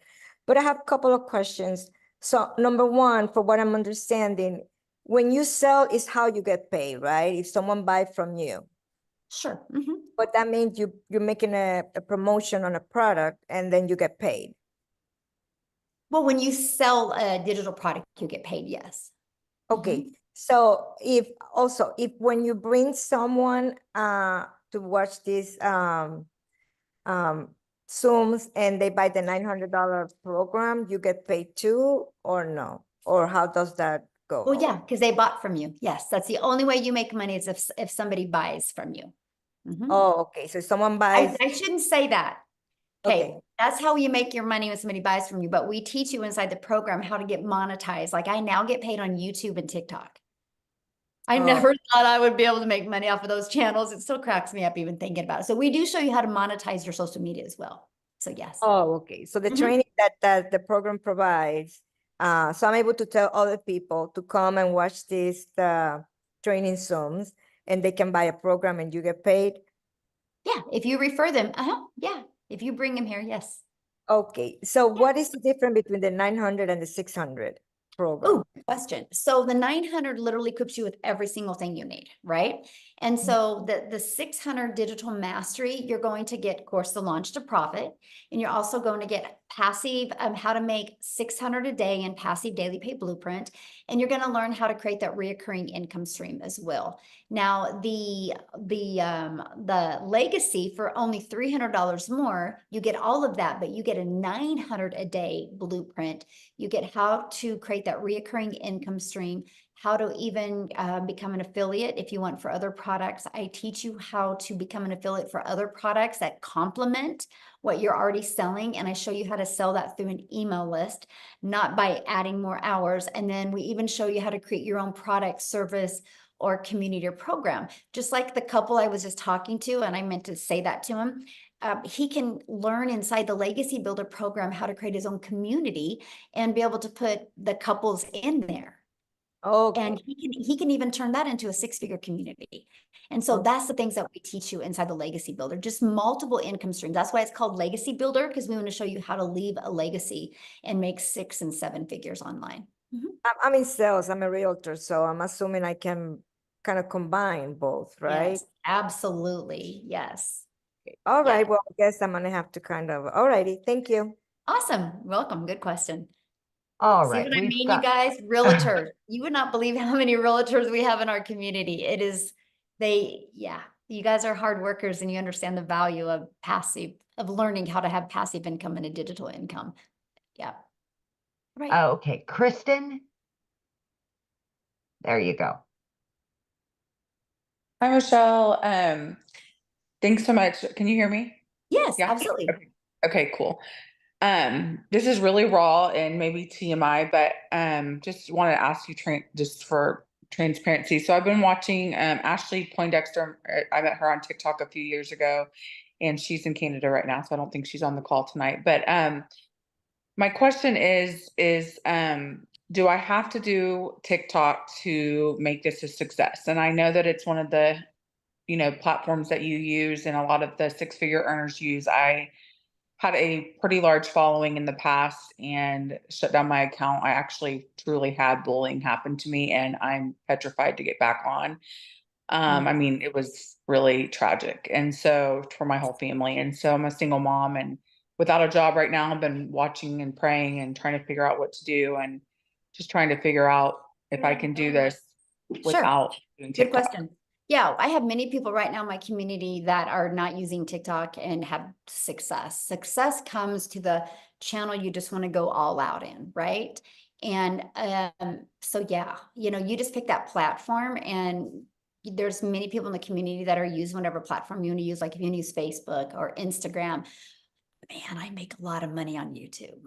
but I have a couple of questions. So number one, for what I'm understanding, when you sell is how you get paid, right? If someone buys from you. Sure. But that means you're making a promotion on a product and then you get paid. Well, when you sell a digital product, you get paid, yes. Okay, so if when you bring someone to watch these Zooms and they buy the $900 program, you get paid too, or no? Or how does that go? Well, yeah, because they bought from you. Yes, that's the only way you make money is if somebody buys from you. Oh, okay. So someone buys. I shouldn't say that. Okay. Okay, that's how you make your money when somebody buys from you. But we teach you inside the program how to get monetized. Like I now get paid on YouTube and TikTok. I never thought I would be able to make money off of those channels. It still cracks me up even thinking about it. So we do show you how to monetize your social media as well. So yes. Oh, okay. So the training that the program provides, so I'm able to tell other people to come and watch these training Zooms, and they can buy a program and you get paid. Yeah, if you refer them, yeah. If you bring them here, yes. Okay, so what is the difference between the 900 and the 600 program? Oh, good question. So the 900 literally equips you with every single thing you need, right? And so the 600 digital mastery, you're going to get, of course, the launch to profit, and you're also going to get passive, how to make 600 a day in passive daily pay blueprint, and you're going to learn how to create that reoccurring income stream as well. Now, the legacy for only $300 more, you get all of that, but you get a 900 a day blueprint. You get how to create that reoccurring income stream, how to even become an affiliate if you want for other products. I teach you how to become an affiliate for other products that complement what you're already selling. And I show you how to sell that through an email list, not by adding more hours. And then we even show you how to create your own product, service, or community or program. Just like the couple I was just talking to, and I meant to say that to him. He can learn inside the Legacy Builder program how to create his own community and be able to put the couples in there. Okay. And he can even turn that into a 6-figure community. And so that's the things that we teach you inside the Legacy Builder, just multiple income streams. That's why it's called Legacy Builder, because we want to show you how to leave a legacy and make 6 and 7 figures online. I'm in sales, I'm a realtor, so I'm assuming I can kind of combine both, right? Yes, absolutely. Yes. All right, well, I guess I'm gonna have to kind of, all righty, thank you. Awesome. Welcome. Good question. All See right, what I we've mean, got- you guys? Realtors. You would not believe how many realtors we have in our community. It is, you guys are hard workers and you understand the value of learning how to have passive income and a digital income. Yeah. Right. Okay, Kristen. There you go. Hi, Michelle. Thanks so much. Can you hear me? Yes, Yeah. absolutely. Okay, cool. This is really raw and maybe TMI, but just want to ask you just for transparency. So I've been watching Ashley Poindexter. I met her on TikTok a few years ago, and she's in Canada right now, so I don't think she's on the call tonight. But my question is do I have to do TikTok to make this a success? And I know that it's one of the platforms that you use and a lot of the 6-figure earners use. I had a pretty large following in the past and shut down my account. I actually truly had bullying happen to me, and I'm petrified to get back on. I mean, it was really tragic. And so for my whole family. And so I'm a single mom and without a job right now. I've been watching and praying and trying to figure out what to do and just trying to figure out if I can do this without doing TikTok. Good question. Yeah, I have many people right now in my community that are not using TikTok and have success. Success comes to the channel you just want to go all out in, right? And so yeah, you just pick that platform, and there's many people in the community that are using whatever platform you want to use. Like if you want to use Facebook or Instagram, man, I make a lot of money on YouTube.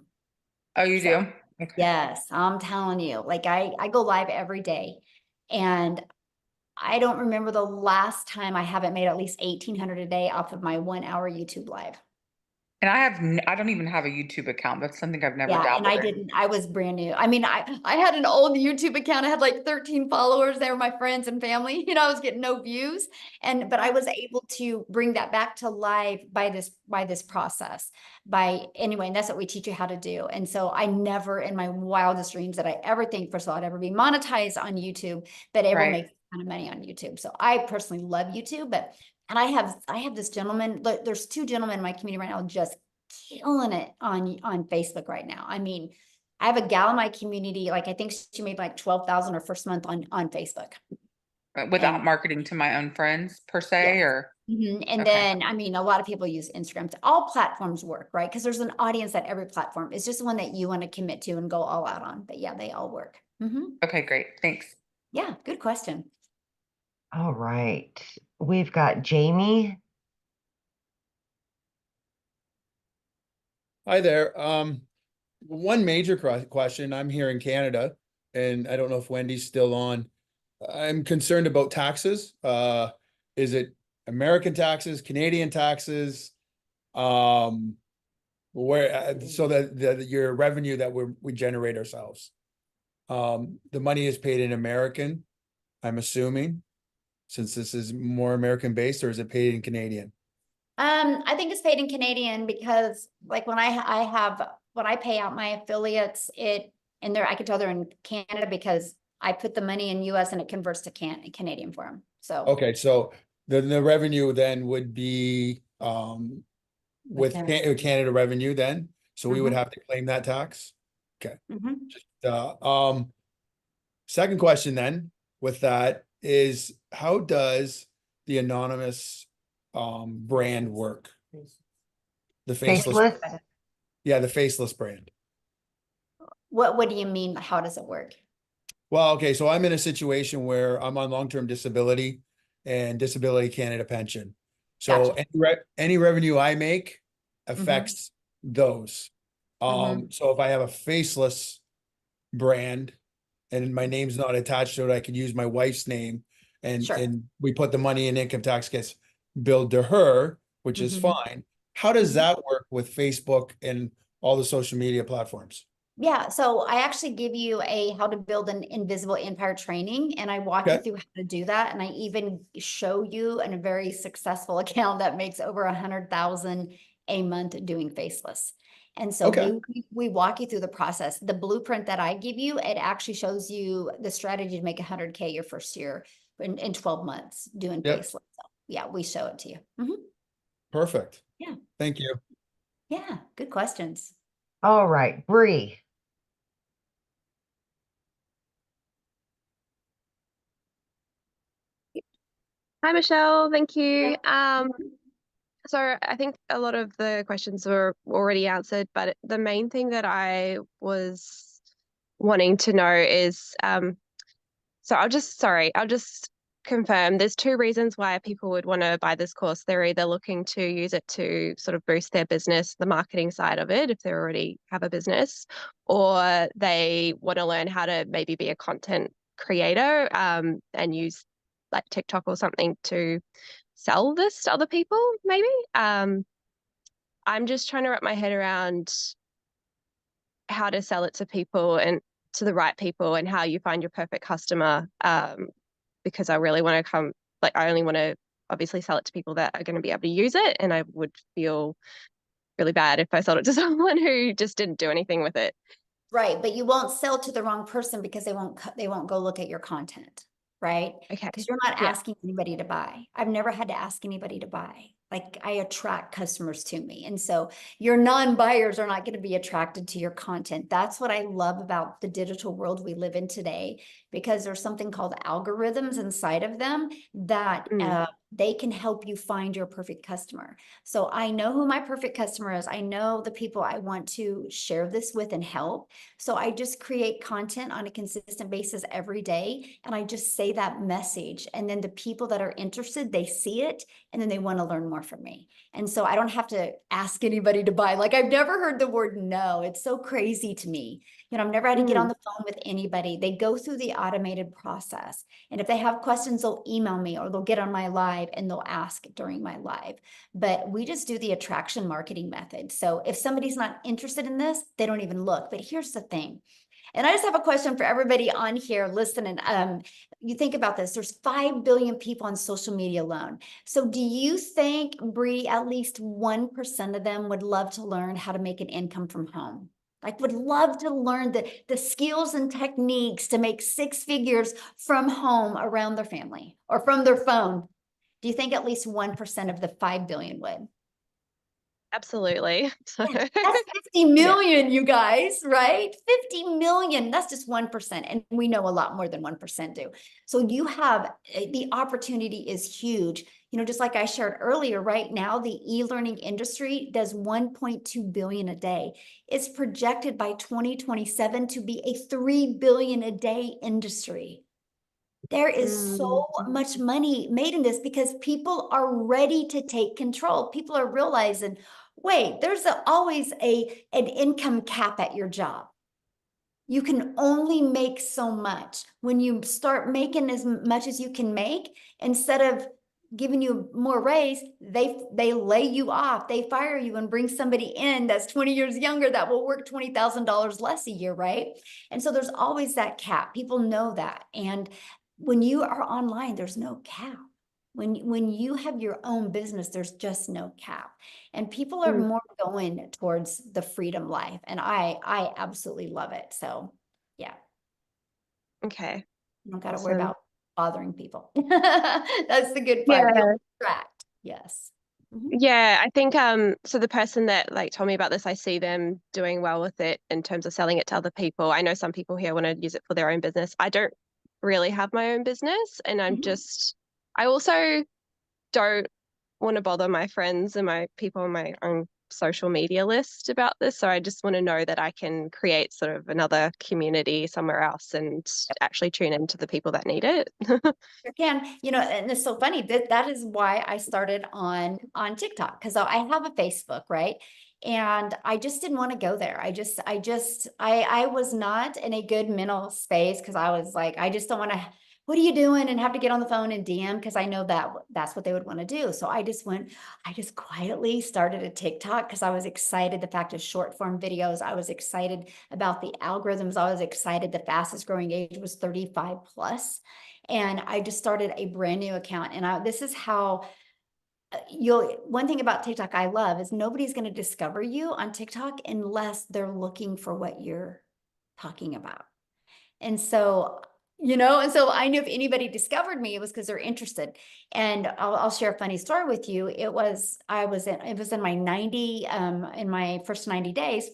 Oh, you do? Okay. Yes, I'm telling you, like I go live every day, and I don't remember the last time I haven't made at least 1,800 a day off of my 1-hour YouTube live. And I don't even have a YouTube account. That's something I've never Yeah, dabbled and I in. didn't. I was brand new. I mean, I had an old YouTube account. I had like 13 followers. They were my friends and family. I was getting no views, but I was able to bring that back to life by this process. Anyway, and that's what we teach you how to do. And so I never in my wildest dreams that I ever think, first of all, I'd ever be monetized on YouTube, but able to make a ton of money on YouTube. So I personally love YouTube, and I have this gentleman. There's 2 gentlemen in my community right now just killing it on Facebook right now. I mean, I have a gal in my community, like I think she made like 12,000 her first month on Facebook. Without And marketing to my own friends per se, yes. or And okay. then, I mean, a lot of people use Instagram. All platforms work, right? Because there's an audience at every platform. It's just the one that you want to commit to and go all out on. But yeah, they all work. Okay, great. Thanks. Yeah, good question. All right. We've got Jamie. Hi there. One major question. I'm here in Canada, and I don't know if Wendy's still on. I'm concerned about taxes. Is it American taxes, Canadian taxes? Where so that your revenue that we generate ourselves. The money is paid in American, I'm assuming, since this is more American based, or is it paid in Canadian? I think it's paid in Canadian because like when I pay out my affiliates, and I can tell they're in Canada because I put the money in US and it converts to Canadian for them. So Okay, so the revenue then would be with Canada revenue then, so we would have to claim that tax. Okay. Second question then with that is, how does the anonymous brand work? The faceless. Yeah, the faceless brand. what do you mean? How does it work? Well, okay, so I'm in a situation where I'm on long-term disability and Disability Canada pension. So any revenue I make affects those. So if I have a faceless brand and my name's not attached to it, I can use my wife's name, and we put the money in, income tax gets billed to her, which is fine. How does that work with Facebook and all the social media platforms? Yeah, so I actually give you a how to build an invisible empire training, and I walk you through how to do that. And I even show you in a very successful account that makes over 100,000 a month doing faceless. And so we walk you through the process. The blueprint that I give you, it actually shows you the strategy to make 100K your first year in 12 months doing faceless. So yeah, we show it to you. Perfect. Yeah. Thank you. Yeah, good questions. All right, Bree. Hi, Michelle. Thank you. So I think a lot of the questions were already answered, but the main thing that I was wanting to know is, so I'll just confirm there's two reasons why people would want to buy this course. They're either looking to use it to sort of boost their business, the marketing side of it, if they already have a business, or they want to learn how to maybe be a content creator, and use like TikTok or something to sell this to other people, maybe. I'm just trying to wrap my head around how to sell it to people and to the right people, and how you find your perfect customer. Because I really want to I only want to obviously sell it to people that are going to be able to use it. And I would feel really bad if I sold it to someone who just didn't do anything with it. Right, but you won't sell to the wrong person because they won't go look at your content, right? Okay. Because you're not asking anybody to buy. I've never had to ask anybody to buy. Like I attract customers to me. And so your non-buyers are not going to be attracted to your content. That's what I love about the digital world we live in today, because there's something called algorithms inside of them that they can help you find your perfect customer. So I know who my perfect customer is. I know the people I want to share this with and help. So I just create content on a consistent basis every day. And I just say that message. And then the people that are interested, they see it and then they want to learn more from me. And so I don't have to ask anybody to buy. Like I've never heard the word no. It's so crazy to me. You know, I've never had to get on the phone with anybody. They go through the automated process. And if they have questions, they'll email me or they'll get on my live and they'll ask during my live. But we just do the attraction marketing method. So if somebody's not interested in this, they don't even look. But here's the thing. And I just have a question for everybody on here listening. You think about this, there's 5 billion people on social media alone. So do you think, Bree, at least 1% of them would love to learn how to make an income from home? Like would love to learn the skills and techniques to make 6 figures from home around their family or from their phone. Do you think at least 1% of the 5 billion would? Absolutely. So That's 50 million, you guys, right? 50 million. That's just 1%. And we know a lot more than 1% do. So you have the opportunity is huge. You know, just like I shared earlier, right now, the e-learning industry does 1.2 billion a day. It's projected by 2027 to be a 3 billion a day industry. There is so much money made in this because people are ready to take control. People are realizing, wait, there's always an income cap at your job. You can only make so much. When you start making as much as you can make, instead of giving you more raise, they lay you off, they fire you and bring somebody in that's 20 years younger that will work $20,000 less a year, right? And so there's always that cap. People know that. And when you are online, there's no cap. When you have your own business, there's just no cap. And people are more going towards the freedom life. And I absolutely love it. So yeah. Okay. You don't got to worry Awesome. about bothering people. That's the good part. Yeah. You'll distract. Yes. Yeah, I think so the person that like told me about this, I see them doing well with it in terms of selling it to other people. I know some people here want to use it for their own business. I don't really have my own business, and I also don't want to bother my friends and my people on my own social media list about this. So I just want to know that I can create sort of another community somewhere else and actually tune into the people that need it. Sure can, you know, and it's so funny that is why I started on TikTok, because I have a Facebook, right? And I just didn't want to go there. I was not in a good mental space because I was like, I just don't want to, what are you doing? And have to get on the phone and DM because I know that that's what they would want to do. So I just quietly started a TikTok because I was excited. The fact of short form videos, I was excited about the algorithms. I was excited. The fastest growing age was 35 plus. And I just started a brand new account. And this is how one thing about TikTok I love is nobody's going to discover you on TikTok unless they're looking for what you're talking about. And so, you know, and so I knew if anybody discovered me, it was because they're interested. And I'll share a funny story with you. It was in my first 90 days.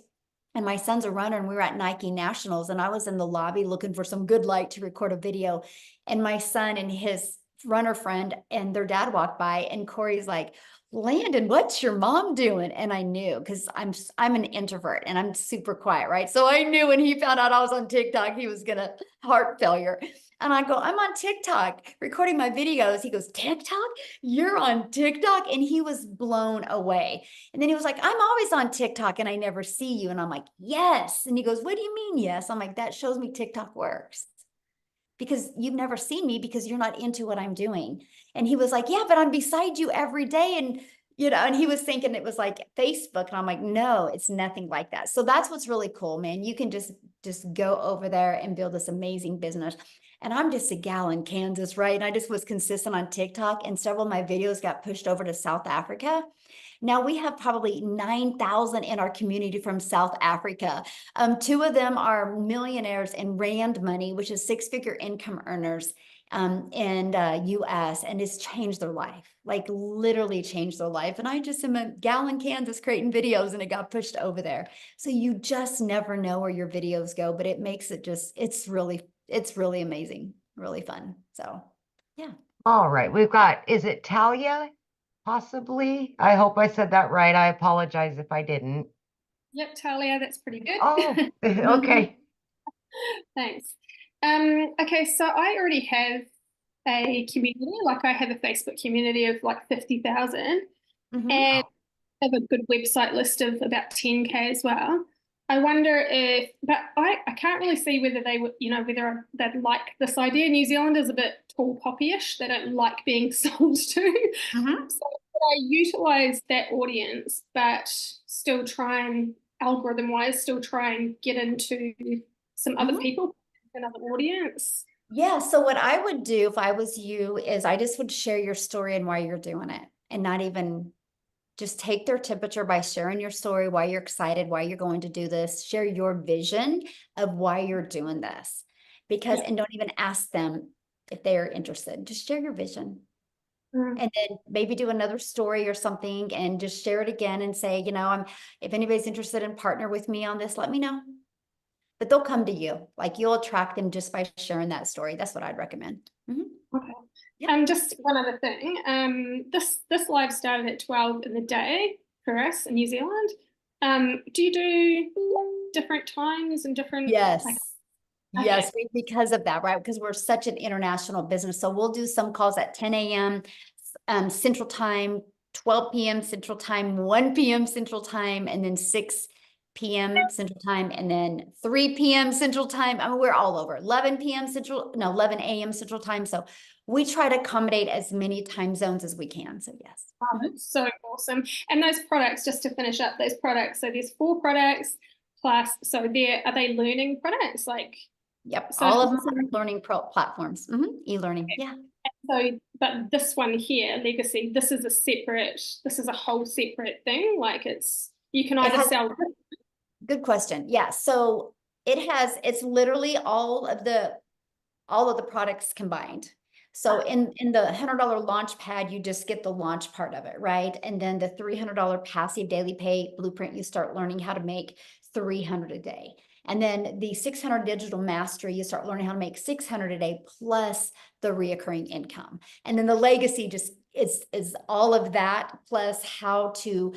And my son's a runner and we were at Nike Nationals and I was in the lobby looking for some good light to record a video. And my son and his runner friend and their dad walked by and Corey's like, Landon, what's your mom doing? And I knew because I'm an introvert and I'm super quiet, right? So I knew when he found out I was on TikTok, he was gonna heart failure. And I go, I'm on TikTok recording my videos. He goes, TikTok? You're on TikTok? And he was blown away. And then he was like, I'm always on TikTok and I never see you. And I'm like, yes. And he goes, what do you mean, yes? I'm like, that shows me TikTok works. Because you've never seen me because you're not into what I'm doing. And he was like, yeah, but I'm beside you every day. And, you know, and he was thinking it was like Facebook. And I'm like, no, it's nothing like that. So that's what's really cool, man. You can just go over there and build this amazing business. And I'm just a gal in Kansas, right? And I just was consistent on TikTok and several of my videos got pushed over to South Africa. Now we have probably 9,000 in our community from South Africa. 2 of them are millionaires in Rand money, which is 6-figure income earners in US, and it's changed their life, like literally changed their life. And I just am a gal in Kansas creating videos and it got pushed over there. So you just never know where your videos go, but it makes it it's really amazing, really fun. So yeah. All right, we've got, is it Talia? Possibly. I hope I said that right. I apologize if I didn't. Yep, Talia, that's pretty good. Oh, okay. Thanks. Okay, so I already have a community, like I have a Facebook community of like 50,000 and I have a good website list of about 10K as well. I wonder if, but I can't really see whether they would, you know, whether they'd like this idea. New Zealand is a bit tall poppy-ish. They don't like being sold to. So I utilize that audience, but still try and algorithm-wise, still try and get into some other people, another audience. Yeah. So what I would do if I was you is I just would share your story and why you're doing it and not even just take their temperature by sharing your story, why you're excited, why you're going to do this, share your vision of why you're doing this. Because, and don't even ask them if they are interested, just share your vision. And then maybe do another story or something and just share it again and say, you know, if anybody's interested in partner with me on this, let me know. But they'll come to you. Like you'll attract them just by sharing that story. That's what I'd recommend. Okay. Just one other thing. This live started at 12 in the day for us in New Zealand. Do you do different times and different? Yes. Like, Yes, because of that, right? Because we're such an international business. So we'll do some calls at 10 a.m. Central Time, 12 p.m. Central Time, 1 p.m. Central Time, and then 6 p.m. Central Time, and then 3 p.m. Central Time. I mean, we're all over. 11 a.m. Central Time. So we try to accommodate as many time zones as we can. So yes. Wow, that's so awesome. And those products, just to finish up, those products. So there's 4 products plus. So are they learning products like? Yep, So all of them are learning platforms, e-learning, yeah. So, but this one here, Legacy, this is a whole separate thing. Like you can either sell. Good question. Yeah, so it's literally all of the products combined. So in the $100 launch pad, you just get the launch part of it, right? And then the $300 passive daily pay blueprint, you start learning how to make 300 a day. And then the 600 digital mastery, you start learning how to make 600 a day plus the reoccurring income. And then the legacy just is all of that plus how to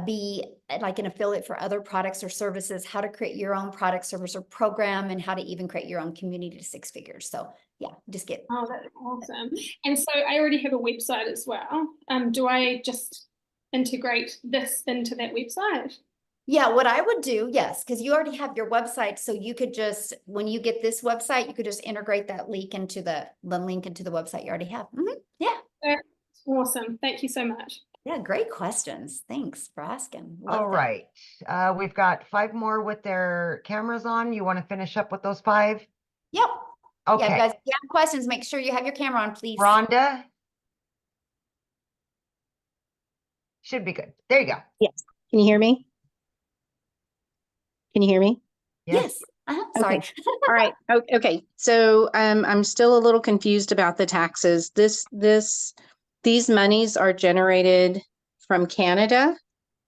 be like an affiliate for other products or services, how to create your own product, service, or program, and how to even create your own community to 6 figures. So yeah, just get. Oh, that's awesome. And so I already have a website as well. Do I just integrate this into that website? Yeah, what I would do, yes, because you already have your website. So you could just, when you get this website, you could just integrate that link into the link into the website you already have. Yeah. That's awesome. Thank you so much. Yeah, great questions. Thanks for asking. All right. We've got 5 more with their cameras on. You want to finish up with those 5? Yep. Okay. Yeah, guys, if you have questions, make sure you have your camera on, please. Rhonda? Should be good. There you go. Yes. Can you hear me? Can you hear me? Yes. Sorry. Okay. All right. Okay. So I'm still a little confused about the taxes. These monies are generated from Canada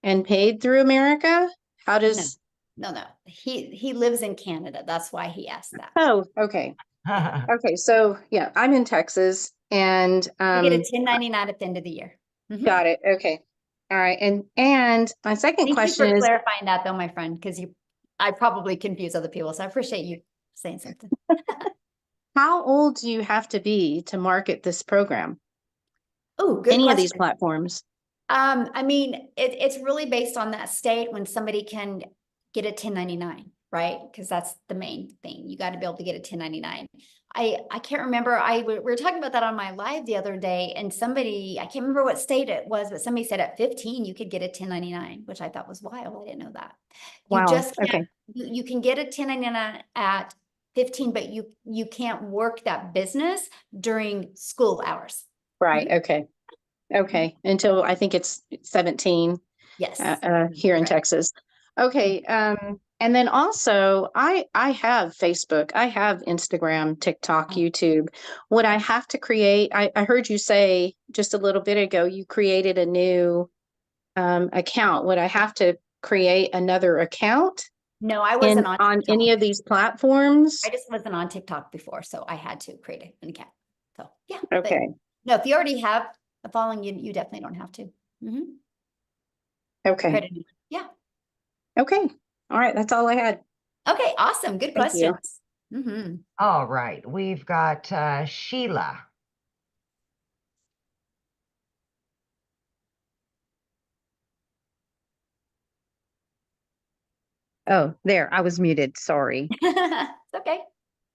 and paid through America. How does? No. He lives in Canada. That's why he asked that. Oh, okay. Okay. So yeah, I'm in Texas and you get a 1099 at the end of the year. Got it. Okay. All right. And my second question Thank you for is clarifying that though, my friend, because I probably confuse other people. So I appreciate you saying something. how old do you have to be to market this program? Oh, good Any question. of these platforms? I mean, it's really based on that state when somebody can get a 1099, right? Because that's the main thing. You got to be able to get a 1099. I can't remember. We were talking about that on my live the other day, and somebody, I can't remember what state it was, but somebody said at 15 you could get a 1099, which I thought was wild. I didn't know that. You Wow. just can't. Okay. You can get a 1099 at 15, but you can't work that business during school hours. Right. Okay. Okay. Until I think it's 17. Yes. Here in Texas. Okay. And then also I have Facebook, I have Instagram, TikTok, YouTube. Would I have to create, I heard you say just a little bit ago, you created a new account. Would I have to create another account? No, I wasn't on any of these platforms. I just wasn't on TikTok before, so I had to create an account. So yeah. Okay. No, if you already have a following, you definitely don't have to. Okay. Yeah. Okay. All right. That's all I had. Okay. Awesome. Good Thank you. questions. All right. We've got Sheila. Oh, there, I was muted. Sorry. It's okay.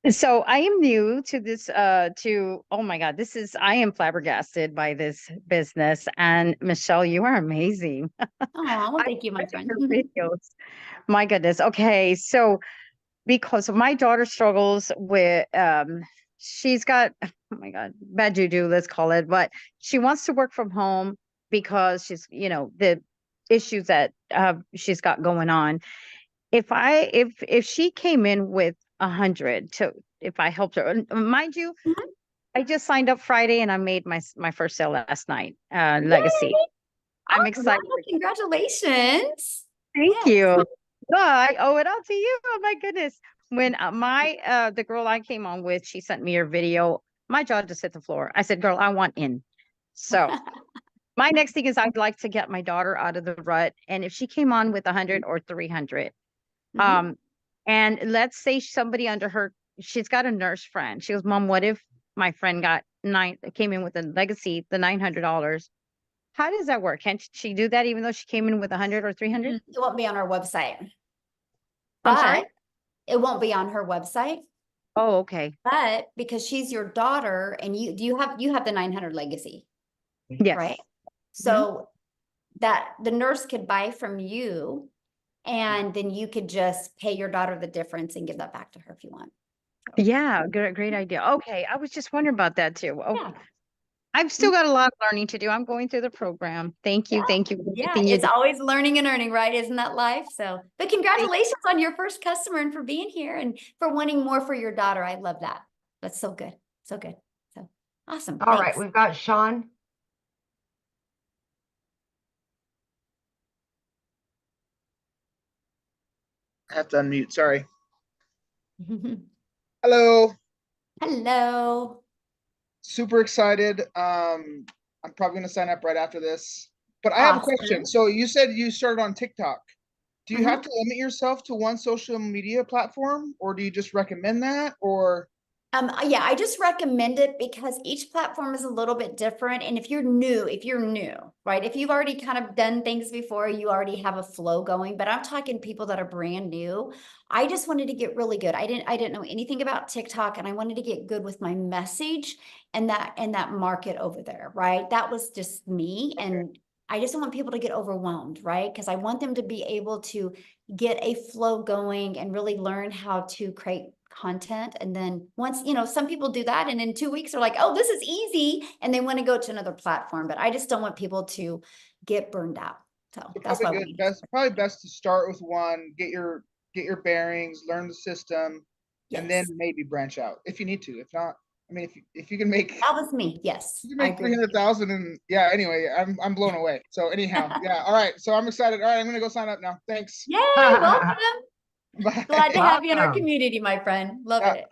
So I am new to this, oh my God, I am flabbergasted by this business. And Michelle, you are amazing. Oh, well, thank you, my friend. Your videos. My goodness. Okay. So because of my daughter struggles with, she's got, oh my God, bad juju, let's call it, but she wants to work from home because she's, the issues that she's got going on. If she came in with 100 if I helped her, mind you, I just signed up Friday and I made my first sale last night. Legacy. I'm Oh, excited. wow, congratulations. Thank Yes. you. Oh, I owe it all to you. Oh my goodness. When the girl I came on with, she sent me her video. My jaw just hit the floor. I said, girl, I want in. So my next thing is I'd like to get my daughter out of the rut. And if she came on with 100 or 300, and let's say somebody under her, she's got a nurse friend. She goes, Mom, what if my friend came in with a legacy, the $900? How does that work? Can't she do that even though she came in with 100 or 300? It won't be on our website. I'm sorry? But it won't be on her website. Oh, okay. But because she's your daughter and you have the 900 legacy. Yes. Right. So that the nurse could buy from you and then you could just pay your daughter the difference and give that back to her if you want. Yeah, great idea. Okay, I was just wondering about that too. Oh, Yeah. I've still got a lot of learning to do. I'm going through the program. Thank you. Thank you for Yeah, everything you it's do. always learning and earning, right? Isn't that life? So, but congratulations on your first customer and for being here and for wanting more for your daughter. I love that. That's so good. So good. So awesome. All right, Thanks. we've got Sean. I have to unmute, sorry. Hello. Hello. Super excited. I'm probably gonna sign up right after this. But I have a question. So you said you started on TikTok. Do you have to limit yourself to one social media platform, or do you just recommend that? Or Yeah, I just recommend it because each platform is a little bit different. And if you're new, right? If you've already kind of done things before, you already have a flow going, but I'm talking people that are brand new. I just wanted to get really good. I didn't know anything about TikTok and I wanted to get good with my message and that market over there, right? That was just me. And I just don't want people to get overwhelmed, right? Because I want them to be able to get a flow going and really learn how to create content. And then once, some people do that and in 2 weeks they're like, oh, this is easy. And they want to go to another platform, but I just don't want people to get burned out. So that's why probably best to start with one, get your bearings, learn the system, and then maybe branch out if you need to. If not, I mean, if you can make that was me, yes. You can make 300,000 and yeah, anyway, I'm blown away. So anyhow, yeah. All right. So I'm excited. All right, I'm gonna go sign up now. Thanks. Yay, welcome. Bye. Glad to have you in our community, my friend. Love it.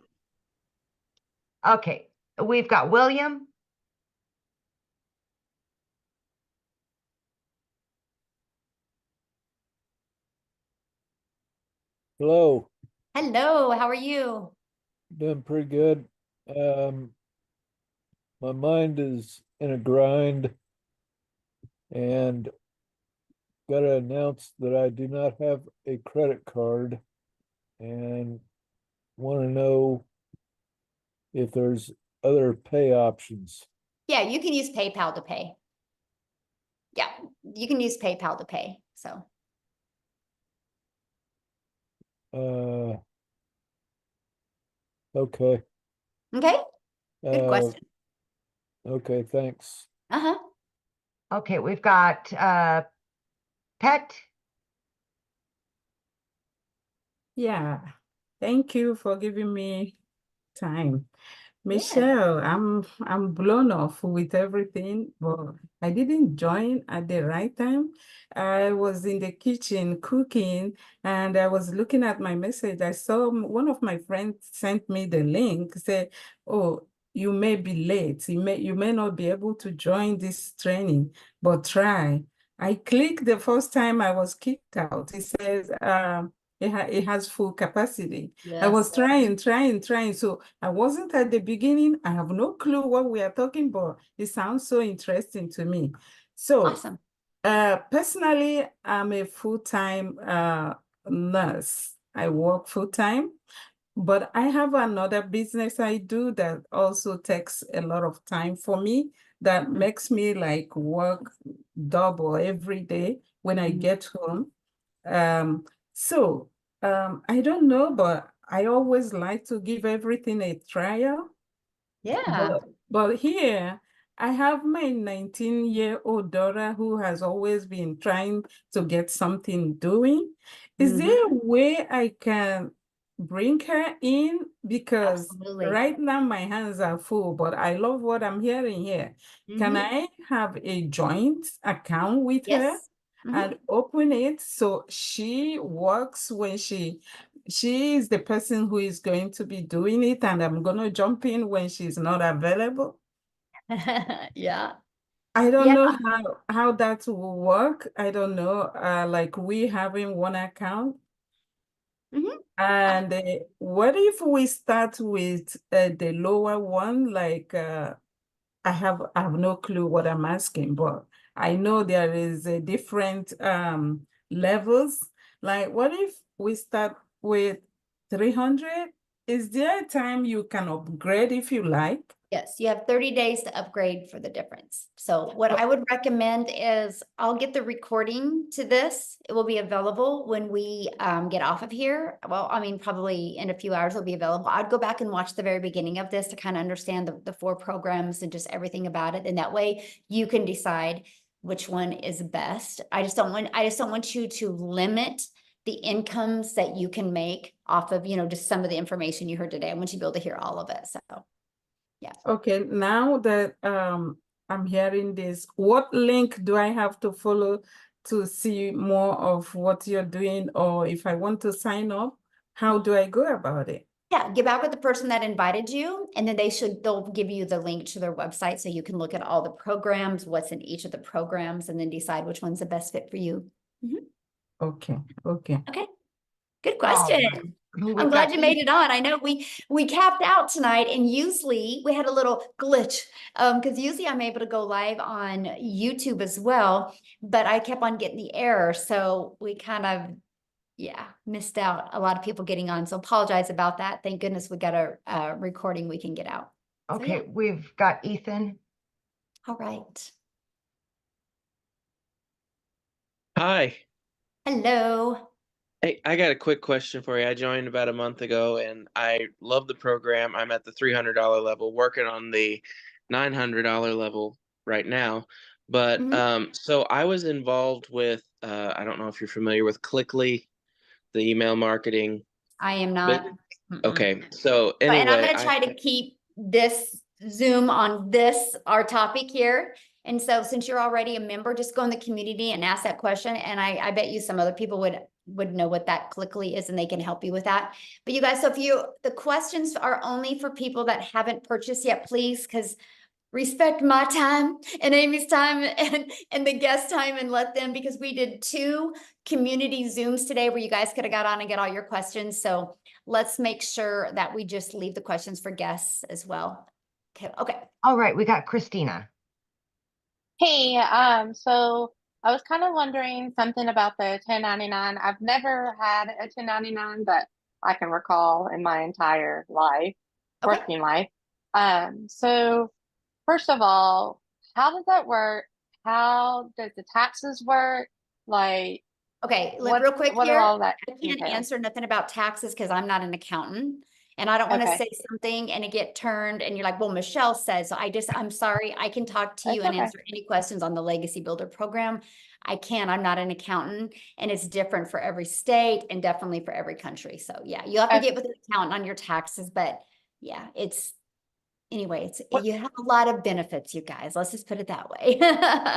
Okay, we've got William. Hello, Hello, how are you? doing pretty good. My mind is in a grind and gotta announce that I do not have a credit card and want to know if there's other pay options. Yeah, you can use PayPal to pay. Yeah, you can use PayPal to pay. So Okay. okay, good question. Okay, thanks. Okay, we've got Pet. Yeah, thank you for giving me time. Michelle, I'm blown off with everything, but I didn't join at the right time. I was in the kitchen cooking and I was looking at my message. I saw one of my friends sent me the link, say, oh, you may be late. You may not be able to join this training, but try. I clicked the first time I was kicked out. It says, it has full capacity. I was trying. So I wasn't at the beginning. I have no clue what we are talking about. It sounds so interesting to me. So awesome. Personally, I'm a full-time nurse. I work full-time, but I have another business I do that also takes a lot of time for me. That makes me like work double every day when I get home. I don't know, but I always like to give everything a trial. Yeah. But here, I have my 19-year-old daughter who has always been trying to get something doing. Is there a way I can bring her in? Because Absolutely. right now my hands are full, but I love what I'm hearing here. Can Mhm. I have a joint account with her Yes. Mhm. and open it so she works when she is the person who is going to be doing it, and I'm gonna jump in when she's not available? Yeah. I don't Yeah. know how that will work. I don't know. Like we having one account. Mhm. And what if we start with the lower one? Like I have no clue what I'm asking, but I know there is a different levels. Like what if we start with 300? Is there a time you can upgrade if you like? Yes, you have 30 days to upgrade for the difference. So what I would recommend is I'll get the recording to this. It will be available when we get off of here. Well, I mean, probably in a few hours it'll be available. I'd go back and watch the very beginning of this to kind of understand the 4 programs and just everything about it. And that way you can decide which one is best. I just don't want you to limit the incomes that you can make off of, just some of the information you heard today. I want you to be able to hear all of it. So. Yeah. Okay, now that I'm hearing this, what link do I have to follow to see more of what you're doing? Or if I want to sign up, how do I go about it? Yeah, get back with the person that invited you, and then they'll give you the link to their website so you can look at all the programs, what's in each of the programs, and then decide which one's the best fit for you. Mhm. Okay, okay. Okay, good All question. right. We've I'm glad got you made it on. I know we capped out tonight, and usually we had a little glitch because usually I'm able to go live on YouTube as well, but I kept on getting the error, so we kind of missed out a lot of people getting on. So apologize about that. Thank goodness we got a recording we can get out. So, Okay, yeah. we've got Ethan. All right. Hi. Hello. Hey, I got a quick question for you. I joined about a month ago and I love the program. I'm at the $300 level, working on the $900 level right now. But so I was involved with I don't know if you're familiar with Clickly, the email marketing. I am But not. okay. So And I'm anyway, going to try to keep this Zoom on our topic here. And so since you're already a member, just go in the community and ask that question. And I bet you some other people would know what that Clickly is and they can help you with that. But you guys, so the questions are only for people that haven't purchased yet, please, because respect my time and Amy's time and the guest time and let them, because we did 2 community Zooms today where you guys could have got on and get all your questions. So let's make sure that we just leave the questions for guests as well. Okay. All right, we got Christina. Hey, so I was kind of wondering something about the 1099. I've never had a 1099, but I can recall in my entire life, working life. So first of all, how does that work? How does the taxes work? Like, Okay, real quick what do here. all that I can't entail? answer nothing about taxes because I'm not an accountant. And I don't want to Okay. say something and it get turned and you're like, well, Michelle says, so I'm sorry. I can talk to you That's and okay. answer any questions on the Legacy Builder program. I'm not an accountant and it's different for every state and definitely for every country. So yeah, you have to get with an accountant on your taxes, but yeah, you have a lot of benefits, you guys. Let's just put it that way.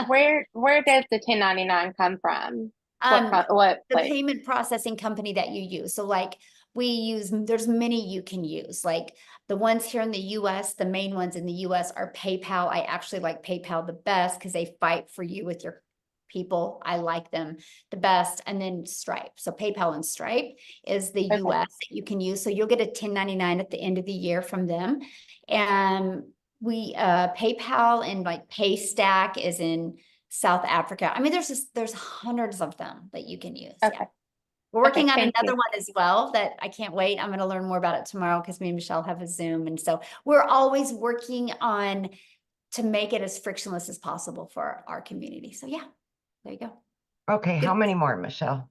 Where does the 1099 come from? What The place? payment processing company that you use. So like there's many you can use. Like the ones here in the US, the main ones in the US are PayPal. I actually like PayPal the best because they fight for you with your people. I like them the best. And then Stripe. So PayPal and Stripe is the US that you can use. So you'll get a 1099 at the end of the year from them. And PayPal and like Paystack is in South Africa. I mean, there's hundreds of them that you can use. Okay. Yeah. We're working on thank another you. one as well that I can't wait. I'm going to learn more about it tomorrow because me and Michelle have a Zoom. And so we're always working on to make it as frictionless as possible for our community. So yeah, there you go. Okay, how many more, Michelle?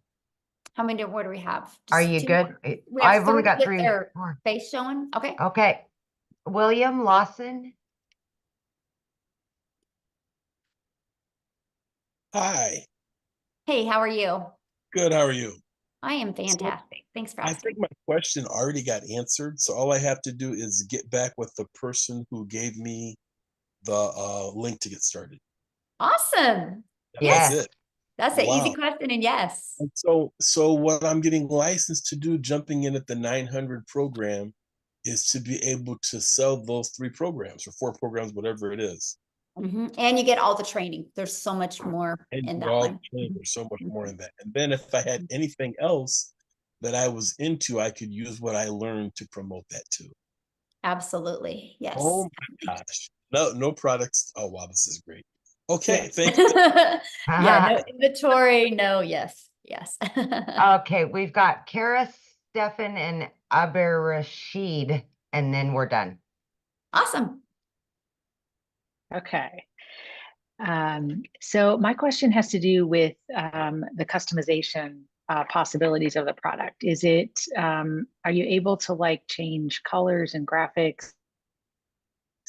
How many more do we have? Are Just you 2 good? more? We have I've only 3 got with 3 their more. face showing. Okay. Okay. William Lawson. Hi. Hey, how are you? Good. How are you? I am fantastic. Thanks for I asking. think my question already got answered. So all I have to do is get back with the person who gave me the link to get started. Awesome. That's Yes. it. That's an easy Wow. question, and yes. And so what I'm getting licensed to do, jumping in at the 900 program, is to be able to sell those 3 programs or 4 programs, whatever it is. And you get all the training. There's so much more And in get that all one. the training. There's so much more in that. And then if I had anything else that I was into, I could use what I learned to promote that too. Absolutely. Yes. Oh my gosh. No products. Oh wow, this is great. Okay, Yes. thank you. Yeah, no inventory, no, yes. Okay, we've got Kara, Stefan, and Rashid, and then we're done. Awesome. Okay. So my question has to do with the customization possibilities of the product. Is it, are you able to like change colors and graphics?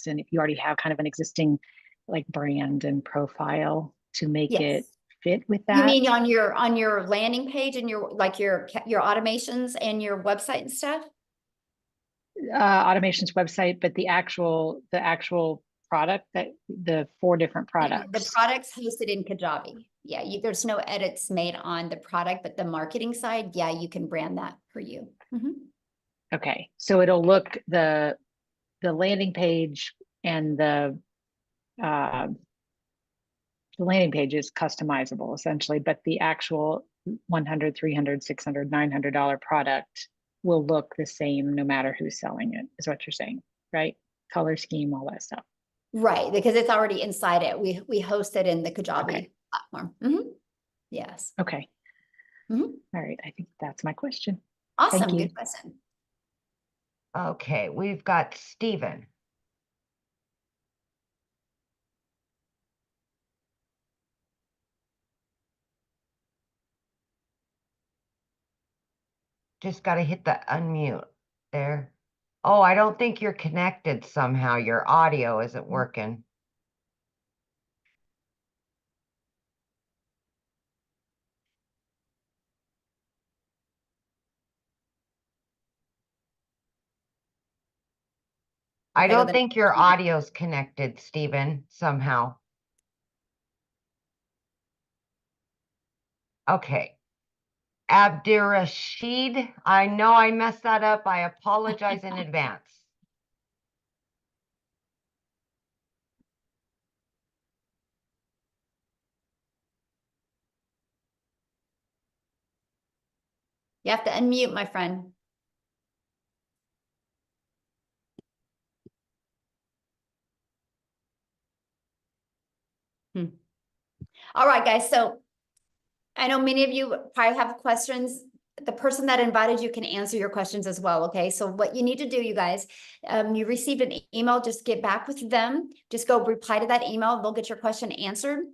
And if you already have kind of an existing like brand and profile to make it fit with that? You mean on your landing page and your automations and your website and stuff? Automations website, but the actual product, that the 4 different products. The product's hosted in Kajabi. Yeah, there's no edits made on the product, but the marketing side, yeah, you can brand that for you. Okay, so it'll look the landing page and the landing page is customizable essentially, but the actual $100, $300, $600, $900 product will look the same no matter who's selling it, is what you're saying, right? Color scheme, all that stuff. Right, because it's already inside it. We host it in the Kajabi platform. Yes. Okay. All right, I think that's my question. Awesome, Thank you. good question. Okay, we've got Stephen. Just got to hit the unmute there. Oh, I don't think you're connected somehow. Your audio isn't working. I don't think your audio's connected, Stephen, somehow. Okay. Abdirashid, I know I messed that up. I apologize in advance. You have to unmute, my friend. All right, guys. So I know many of you probably have questions. The person that invited you can answer your questions as well. Okay. So what you need to do, you guys, you received an email, just get back with them. Just go reply to that email. They'll get your question answered.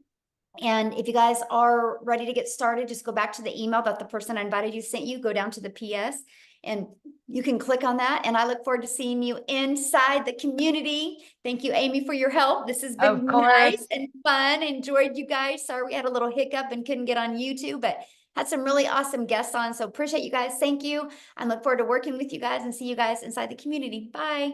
And if you guys are ready to get started, just go back to the email that the person I invited you sent you, go down to the PS, and you can click on that. And I look forward to seeing you inside the community. Thank you, Amy, for your help. This has been nice and fun. Enjoyed you guys. Sorry we had a little hiccup and couldn't get on YouTube, but had some really awesome guests on. So appreciate you guys. Thank you. I look forward to working with you guys and see you guys inside the community. Bye.